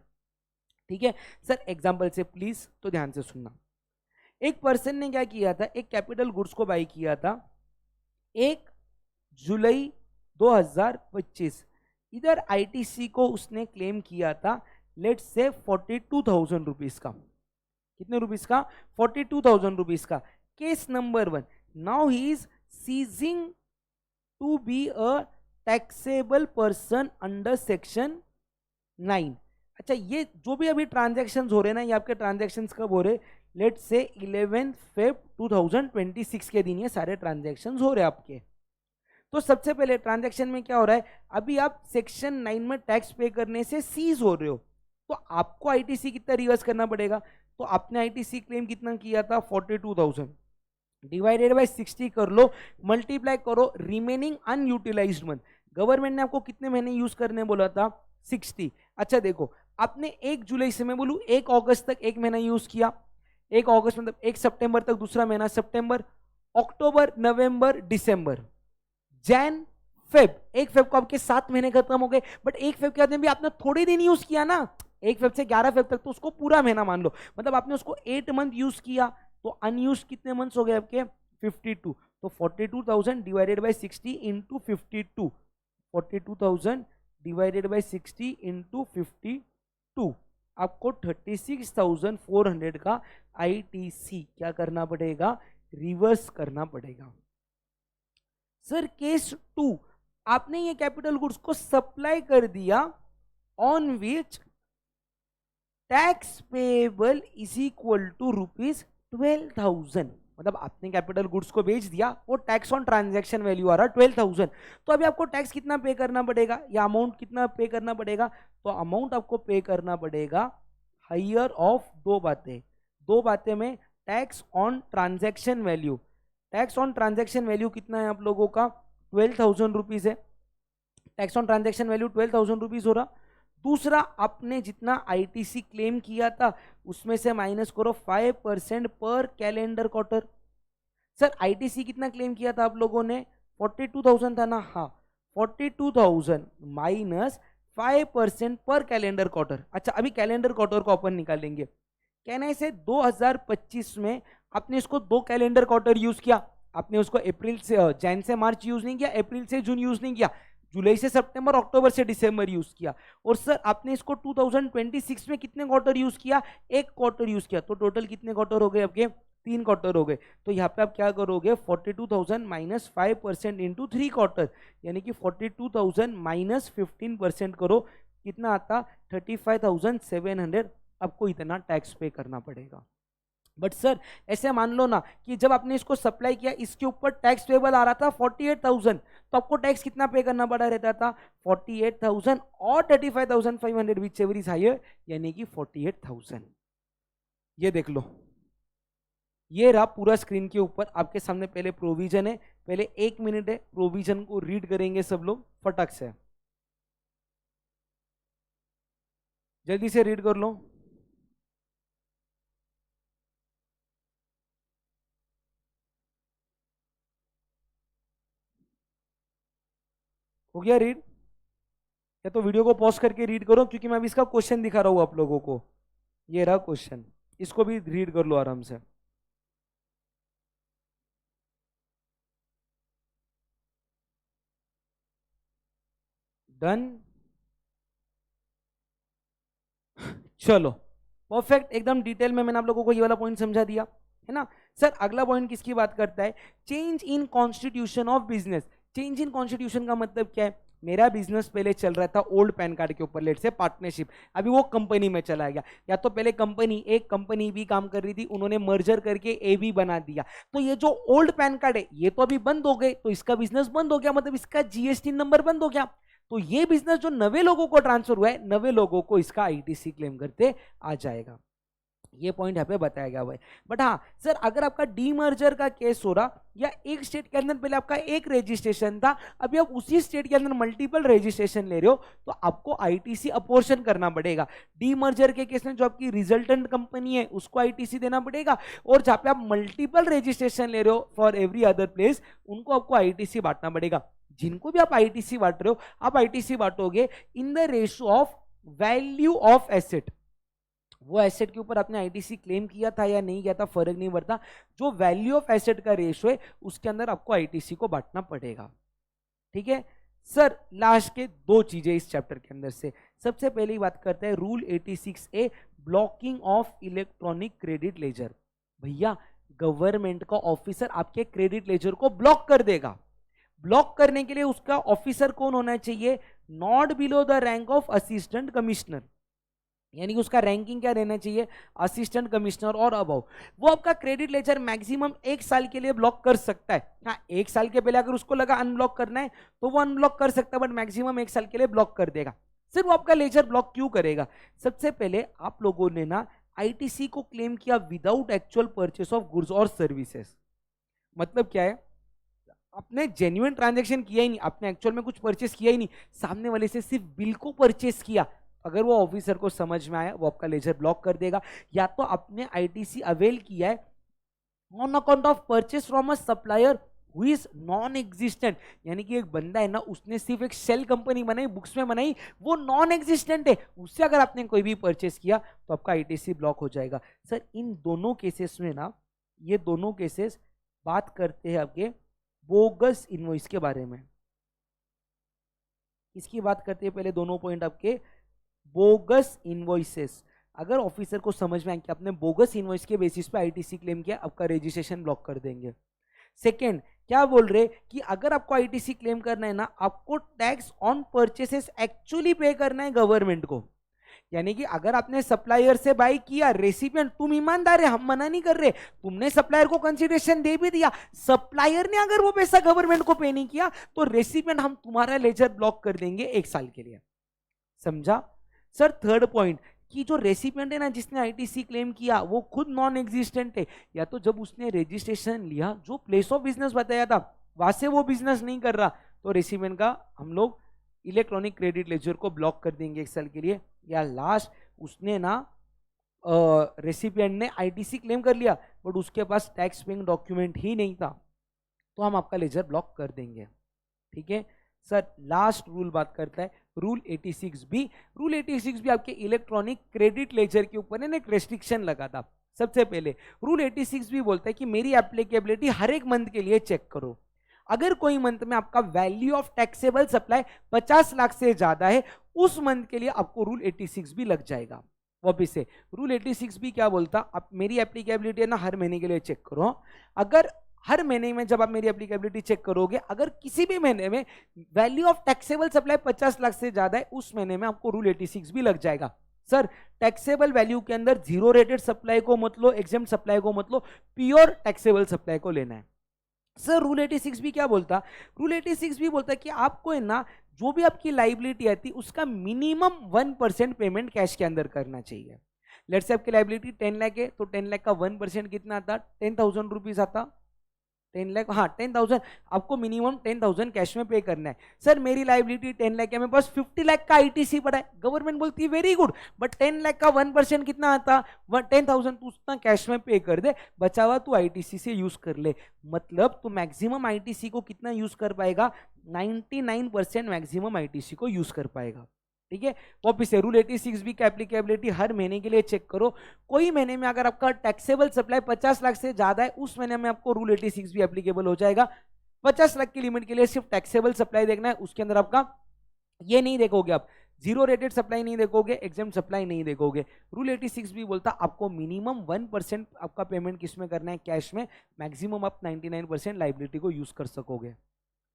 ठीक है सर, एग्जांपल से प्लीज तो ध्यान से सुनना। एक पर्सन ने क्या किया था, एक कैपिटल गुड्स को बाई किया था 1 जुलाई 2025, इधर आईटीसी को उसने क्लेम किया था लेट्स से 42,000 रुपीज का। कितने रुपीज का, 42,000 रुपीज का। Case number 1, now he is ceasing to be a taxable person under section 9। अच्छा, ये जो भी अभी ट्रांजैक्शन हो रहे हैं ना, ये आपके ट्रांजैक्शन कब हो रहे, लेट्स से 11 Feb 2026 के दिन ये सारे ट्रांजैक्शन हो रहे हैं आपके। तो सबसे पहले ट्रांजैक्शन में क्या हो रहा है, अभी आप सेक्शन 9 में टैक्स पे करने से सीज हो रहे हो, तो आपको आईटीसी कितना रिवर्स करना पड़ेगा। तो आपने आईटीसी क्लेम कितना किया था 42,000, डिवाइडेड बाय 60 कर लो, मल्टीप्लाई करो रिमेनिंग अनयूटिलाइज्ड मंथ। गवर्नमेंट ने आपको कितने महीने यूज करने बोला था, 60। अच्छा देखो, आपने 1 जुलाई से, मैं बोलूं 1 अगस्त तक एक महीना यूज किया, 1 अगस्त मतलब 1 सितंबर तक दूसरा महीना सितंबर, अक्टूबर नवंबर दिसंबर, जैन फेब, 1 फेब को आपके 7 महीने खत्म हो गए, बट 1 फेब के बाद में भी आपने थोड़े दिन यूज किया ना, 1 फेब से 11 फेब तक, तो उसको पूरा महीना मान लो, मतलब आपने उसको 8 मंथ यूज किया, तो अनयूज कितने मंथ्स हो गए आपके 52। तो 42,000 divided by 60 into 52, 42,000 divided by 60 into 52, आपको 36,400 का आईटीसी क्या करना पड़ेगा, रिवर्स करना पड़ेगा। सर केस 2, आपने ये कैपिटल गुड्स को सप्लाई कर दिया on which tax payable is equal to ₹12,000। मतलब आपने कैपिटल गुड्स को बेच दिया, वो टैक्स ऑन ट्रांजैक्शन वैल्यू आ रहा है 12,000। तो अभी आपको टैक्स कितना पे करना पड़ेगा, या अमाउंट कितना पे करना पड़ेगा? तो अमाउंट आपको पे करना पड़ेगा हायर ऑफ दो बातें में tax on transaction value. Tax on transaction value कितना है आप लोगों का? 12,000 रुपीज है। Tax on transaction value 12,000 rupees हो रहा। दूसरा, आपने जितना आईटीसी क्लेम किया था उसमें से माइनस करो 5% पर कैलेंडर क्वार्टर। सर आईटीसी कितना क्लेम किया था आप लोगों ने? 42,000 था ना? हाँ, 42,000 माइनस 5% पर कैलेंडर क्वार्टर। अच्छा, अभी कैलेंडर क्वार्टर को अपन निकालेंगे। कहने से 2025 में आपने इसको 2 कैलेंडर क्वार्टर यूज किया। आपने उसको अप्रैल से जैन से मार्च यूज नहीं किया, अप्रैल से जून यूज नहीं किया, जुलाई से सितंबर, अक्टूबर से दिसंबर यूज किया। और सर आपने इसको 2026 में कितने क्वार्टर यूज किया? 1 क्वार्टर यूज किया। तो टोटल कितने क्वार्टर हो गए आपके? 3 क्वार्टर हो गए। तो यहाँ पे आप क्या करोगे? 42,000 माइनस 5% इंटू 3 क्वार्टर, यानी कि 42,000 माइनस 15% करो, कितना आता? 35,700। आपको इतना टैक्स पे करना पड़ेगा। बट सर ऐसे मान लो ना कि जब आपने इसको सप्लाई किया, इसके ऊपर टैक्स पेबल आ रहा था 48,000, तो आपको टैक्स कितना पे करना पड़ा रहता था? 48,000 और 35,500 विच एवर इज हायर, यानी कि 48,000। ये देख लो, ये रहा पूरा स्क्रीन के ऊपर आपके सामने। पहले प्रोविजन है, पहले 1 मिनट है, प्रोविजन को रीड करेंगे सब लोग फटक से। जल्दी से रीड कर लो। हो गया रीड? या तो वीडियो को पॉज करके रीड करो, क्योंकि मैं अभी इसका क्वेश्चन दिखा रहा हूं आप लोगों को। ये रहा क्वेश्चन, इसको भी रीड कर लो आराम से। डन, चलो परफेक्ट, एकदम डिटेल में मैंने आप लोगों को ये वाला पॉइंट समझा दिया है ना। सर अगला पॉइंट किसकी बात करता है? Change in constitution of business. Change in constitution का मतलब क्या है? मेरा बिजनेस पहले चल रहा था ओल्ड पैन कार्ड के ऊपर, लेट से पार्टनरशिप, अभी वो कंपनी में चला गया। या तो पहले कंपनी भी काम कर रही थी, उन्होंने मर्जर करके ए भी बना दिया। तो ये जो ओल्ड पैन कार्ड है ये तो अभी बंद हो गए, तो इसका बिजनेस बंद हो गया, मतलब इसका जीएसटी नंबर बंद हो गया। तो ये बिजनेस जो नवे लोगों को ट्रांसफर हुआ है, नवे लोगों को इसका आईटीसी क्लेम करते आ जाएगा। ये पॉइंट यहाँ पे बताया गया हुआ है। बट हाँ सर, अगर आपका डीमर्जर का केस हो रहा, या एक स्टेट के अंदर पहले आपका एक रजिस्ट्रेशन था, अभी आप उसी स्टेट के अंदर मल्टीपल रजिस्ट्रेशन ले रहे हो, तो आपको आईटीसी अपोर्शन करना पड़ेगा। डीमर्जर के केस में जो आपकी रिजल्टेंट कंपनी है उसको आईटीसी देना पड़ेगा, और जहाँ पे आप मल्टीपल रजिस्ट्रेशन ले रहे हो फॉर एवरी अदर प्लेस, उनको आपको आईटीसी बांटना पड़ेगा। जिनको भी आप आईटीसी बांट रहे हो, आप आईटीसी बांटोगे in the ratio of value of asset. वो एसेट के ऊपर आपने आईटीसी क्लेम किया था या नहीं किया था फर्क नहीं पड़ता, जो वैल्यू ऑफ एसेट का रेशियो है उसके अंदर आपको आईटीसी को बांटना पड़ेगा। ठीक है सर, लास्ट के 2 चीजें इस चैप्टर के अंदर से। सबसे पहले बात करते हैं rule 86A, blocking of electronic credit ledger. भैया गवर्नमेंट का ऑफिसर आपके क्रेडिट लेजर को ब्लॉक कर देगा। ब्लॉक करने के लिए उसका ऑफिसर कौन होना चाहिए? Not below the rank of assistant commissioner, यानी कि उसका रैंकिंग क्या रहना चाहिए? असिस्टेंट कमिश्नर और अबव। वो आपका क्रेडिट लेजर मैक्सिमम 1 साल के लिए ब्लॉक कर सकता है। हाँ, 1 साल के पहले अगर उसको लगा अनब्लॉक करना है तो वो अनब्लॉक कर सकता है, बट मैक्सिमम 1 साल के लिए ब्लॉक कर देगा। सिर्फ वो आपका लेजर ब्लॉक क्यों करेगा? सबसे पहले आप लोगों ने ना आईटीसी को क्लेम किया without actual purchase of goods और सर्विसेज। मतलब क्या है? आपने जेन्युइन ट्रांजैक्शन किया ही नहीं, आपने एक्चुअल में कुछ परचेस किया ही नहीं, सामने वाले से सिर्फ बिल को परचेस किया। अगर वो ऑफिसर को समझ में आया, वो आपका लेजर ब्लॉक कर देगा। या तो आपने आईटीसी अवेल किया है on account of purchase from a supplier who is non existent, यानी कि एक बंदा है ना, उसने सिर्फ एक सेल कंपनी बनाई, बुक्स में बनाई, वो नॉन एग्जिस्टेंट है, उससे अगर आपने कोई भी परचेस किया तो आपका आईटीसी ब्लॉक हो जाएगा। सर इन दोनों केसेस में ना, ये दोनों केसेस बात करते हैं आपके बोगस इनवॉइस के बारे में। इसकी बात करते हैं पहले दोनों पॉइंट आपके बोगस इनवॉइसेस। अगर ऑफिसर को समझ में आए कि आपने बोगस इनवॉइस के बेसिस पे आईटीसी क्लेम किया, आपका रजिस्ट्रेशन ब्लॉक कर देंगे। सेकंड, क्या बोल रहे कि अगर आपको आईटीसी क्लेम करना है ना, आपको टैक्स ऑन परचेसेस एक्चुअली पे करना है गवर्नमेंट को। यानी कि अगर आपने सप्लायर से बाय किया, रेसिपिएंट तुम ईमानदार है, हम मना नहीं कर रहे, तुमने सप्लायर को कंसीडरेशन दे भी दिया, सप्लायर ने अगर वो पैसा गवर्नमेंट को पे नहीं किया तो रेसिपिएंट हम तुम्हारा लेजर ब्लॉक कर देंगे 1 साल के लिए। समझा सर? थर्ड पॉइंट कि जो रेसिपिएंट है ना, जिसने आईटीसी क्लेम किया, वो खुद नॉन एग्जिस्टेंट है, या तो जब उसने रजिस्ट्रेशन लिया, जो प्लेस ऑफ बिजनेस बताया था वहां से वो बिजनेस नहीं कर रहा, तो रेसिपिएंट का हम लोग इलेक्ट्रॉनिक क्रेडिट लेजर को ब्लॉक कर देंगे 1 साल के लिए। या लास्ट, उसने ना रेसिपिएंट ने आईटीसी क्लेम कर लिया बट उसके पास टैक्स पेइंग डॉक्यूमेंट ही नहीं था, तो हम आपका लेजर ब्लॉक कर देंगे। ठीक है सर, लास्ट रूल बात करता है रूल 86B। रूल 86B आपके इलेक्ट्रॉनिक क्रेडिट लेजर के ऊपर एक रेस्ट्रिक्शन लगा था। सबसे पहले रूल 86B बोलता है कि मेरी एप्लीकेबिलिटी हर एक मंथ के लिए चेक करो। अगर कोई मंथ में आपका value of taxable supply 50 lakh से ज्यादा है, उस मंथ के लिए आपको रूल 86B लग जाएगा। वापिस से रूल 86B क्या बोलता, आप मेरी एप्लीकेबिलिटी है ना हर महीने के लिए चेक करो। अगर हर महीने में जब आप मेरी एप्लीकेबिलिटी चेक करोगे, अगर किसी भी महीने में value of taxable supply 50 lakh से ज्यादा है, उस महीने में आपको रूल 86B लग जाएगा। सर, टैक्सेबल वैल्यू के अंदर जीरो रेटेड सप्लाई को मत लो, एग्जेम्प्ट सप्लाई को मत लो, प्योर टैक्सेबल सप्लाई को लेना है। सर, रूल 86B क्या बोलता, रूल 86B बोलता है कि आपको है ना जो भी आपकी लाइबिलिटी आती उसका मिनिमम 1% पेमेंट कैश के अंदर करना चाहिए। लेट्स से आपकी लाइबिलिटी 10 लाख है, तो 10 लाख का 1% कितना आता, 10,000 रुपीज आता। 10 लाख, हाँ 10,000 आपको मिनिमम 10,000 कैश में पे करना है। सर, मेरी लाइबिलिटी 10 लाख है, मेरे पास 50 लाख का आईटीसी पड़ा है। गवर्नमेंट बोलती है वेरी गुड, बट 10 लाख का 1% कितना आता, 10,000 तू उतना कैश में पे कर दे, बचा हुआ तू आईटीसी से यूज कर ले। मतलब तू मैक्सिमम आईटीसी को कितना यूज कर पाएगा, 99% मैक्सिमम आईटीसी को यूज कर पाएगा। ठीक है, वापिस से रूल 86B का एप्लीकेबिलिटी हर महीने के लिए चेक करो। कोई महीने में अगर आपका टैक्सेबल सप्लाई 50 लाख से ज्यादा है, उस महीने में आपको रूल 86B एप्लीकेबल हो जाएगा। 50 लाख की लिमिट के लिए सिर्फ टैक्सेबल सप्लाई देखना है, उसके अंदर आपका ये नहीं देखोगे, आप जीरो रेटेड सप्लाई नहीं देखोगे, एग्जेम्प्ट सप्लाई नहीं देखोगे। रूल 86B बोलता आपको मिनिमम 1% आपका पेमेंट किस में करना है, कैश में, मैक्सिमम आप 99% लाइबिलिटी को यूज कर सकोगे।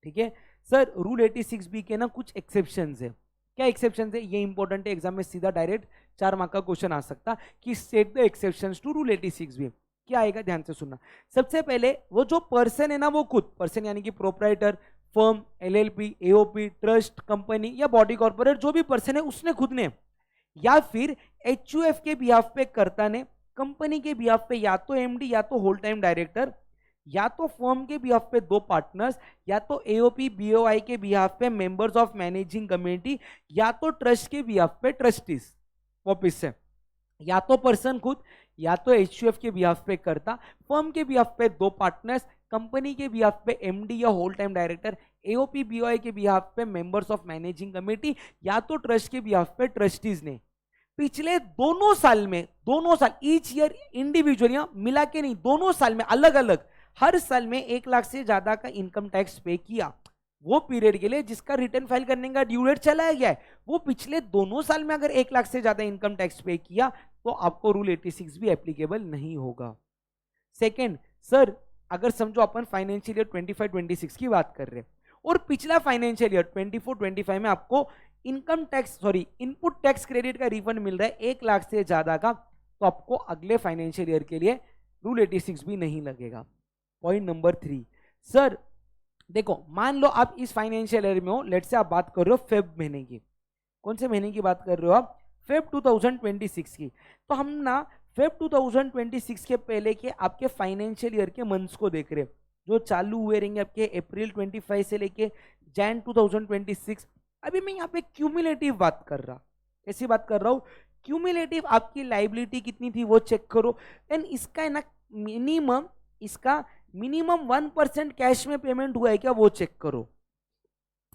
ठीक है सर, रूल 86B के ना कुछ एक्सेप्शंस है। क्या एक्सेप्शन है, ये इंपॉर्टेंट है, एग्जाम में सीधा डायरेक्ट 4 मार्क का क्वेश्चन आ सकता कि state the exceptions to rule 86B। क्या आएगा, ध्यान से सुनना। सबसे पहले वो जो पर्सन है ना, वो खुद पर्सन यानी कि proprietor, firm, LLP, AOP, trust, company या बॉडी कॉर्पोरेट, जो भी पर्सन है उसने खुद ने, या फिर एचयूएफ के बिहाफ पे कर्ता ने, कंपनी के बिहाफ पे या तो एमडी या तो होल टाइम डायरेक्टर, या तो फर्म के बिहाफ पे 2 पार्टनर्स, या तो एओपी बीओआई के बिहाफ पे मेंबर्स ऑफ मैनेजिंग कमेटी, या तो ट्रस्ट के बिहाफ पे ट्रस्टीज। वापिस से, या तो पर्सन खुद, या तो एचयूएफ के बिहाफ पे करता, फर्म के बिहाफ पे 2 पार्टनर्स, कंपनी के बिहाफ पे एमडी या whole time director, AOP BOI के बिहाफ पे मेंबर्स ऑफ मैनेजिंग कमेटी, या तो ट्रस्ट के बिहाफ पे ट्रस्टीज ने पिछले दोनों साल में, दोनों साल, ईच ईयर इंडिविजुअली, मिला के नहीं, दोनों साल में अलग अलग, हर साल में 1 लाख से ज्यादा का इनकम टैक्स पे किया, वो पीरियड के लिए जिसका रिटर्न फाइल करने का ड्यू डेट चला गया है, वो पिछले दोनों साल में अगर 1 लाख से ज्यादा इनकम टैक्स पे किया तो आपको रूल 86B एप्लीकेबल नहीं होगा। सेकेंड, सर अगर समझो अपन फाइनेंशियल ईयर 25-26 की बात कर रहे हैं और पिछला फाइनेंशियल ईयर 24-25 में आपको income tax input tax credit का रिफंड मिल रहा है 1 लाख से ज्यादा का, तो आपको अगले फाइनेंशियल ईयर के लिए रूल 86B नहीं लगेगा। पॉइंट नंबर 3, सर देखो मान लो आप इस फाइनेंशियल ईयर में हो, लेट से आप बात कर रहे हो फेब महीने की, कौन से महीने की बात कर रहे हो आप, फेब 2026 की, तो हम ना फेब 2026 के पहले के आपके फाइनेंशियल ईयर के मंथ्स को देख रहे हैं, जो चालू हुए रहेंगे आपके अप्रैल 25 से लेके जैन 2026। अभी मैं यहाँ पे क्यूमुलेटिव बात कर रहा, ऐसी बात कर रहा हूँ, क्यूमुलेटिव आपकी लाइबिलिटी कितनी थी वो चेक करो, एंड इसका है ना मिनिमम, इसका मिनिमम 1% कैश में पेमेंट हुआ है क्या वो चेक करो।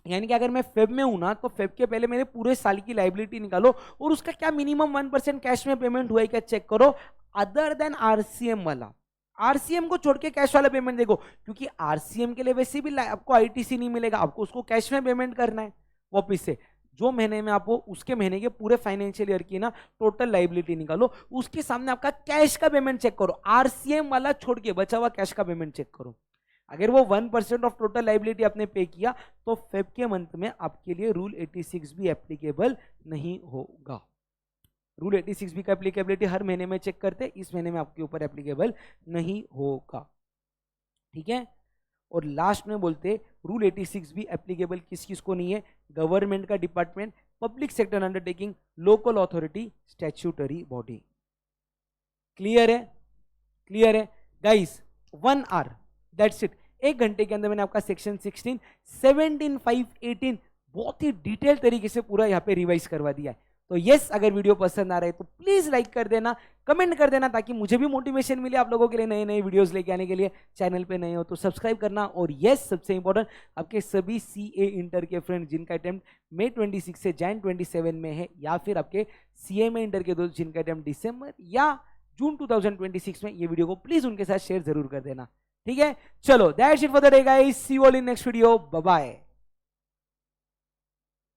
यानी कि अगर मैं फेब में हूं ना, तो फेब के पहले मेरे पूरे साल की लाइबिलिटी निकालो और उसका क्या मिनिमम 1% कैश में पेमेंट हुआ है क्या चेक करो, अदर देन आरसीएम वाला। आरसीएम को छोड़ के कैश वाला पेमेंट देखो, क्योंकि आरसीएम के लिए वैसे भी आपको आईटीसी नहीं मिलेगा, आपको उसको कैश में पेमेंट करना है। वापिस से जो महीने में आपको उसके महीने के पूरे फाइनेंशियल ईयर की ना टोटल लाइबिलिटी निकालो, उसके सामने आपका कैश का पेमेंट चेक करो, आरसीएम वाला छोड़ के बचा हुआ कैश का पेमेंट चेक करो। अगर वो 1% ऑफ टोटल लाइबिलिटी आपने पे किया तो फेब के मंथ में आपके लिए रूल 86B एप्लीकेबल नहीं होगा। रूल 86 बी का एप्लीकेबिलिटी हर महीने में चेक करते, इस महीने में आपके ऊपर एप्लीकेबल नहीं होगा, ठीक है। और लास्ट में बोलते रूल 86 भी एप्लीकेबल किस किस को नहीं है, गवर्नमेंट का department, public sector undertaking, local authority, statutory body. Clear है, क्लियर है गाइस। 1 आवर दैट्स इट, 1 घंटे के अंदर मैंने आपका सेक्शन 16, 17, 5, 18 बहुत ही डिटेल तरीके से पूरा यहाँ पे रिवाइज करवा दिया है। तो यस, अगर वीडियो पसंद आ रहा है तो प्लीज लाइक कर देना, कमेंट कर देना, ताकि मुझे भी मोटिवेशन मिले आप लोगों के लिए नए नए वीडियोस लेके आने के लिए। चैनल पे नए हो तो सब्सक्राइब करना। और यस, सबसे इंपॉर्टेंट, आपके सभी सीए इंटर के फ्रेंड जिनका अटेम्प्ट मई 26 से जैन 27 में है, या फिर आपके सीएमए इंटर के दोस्त जिनका अटेम्प्ट दिसंबर या जून 2026 में, ये वीडियो को प्लीज उनके साथ शेयर जरूर कर देना, ठीक है। चलो that's it for the day guys, see you all in next video, bye bye.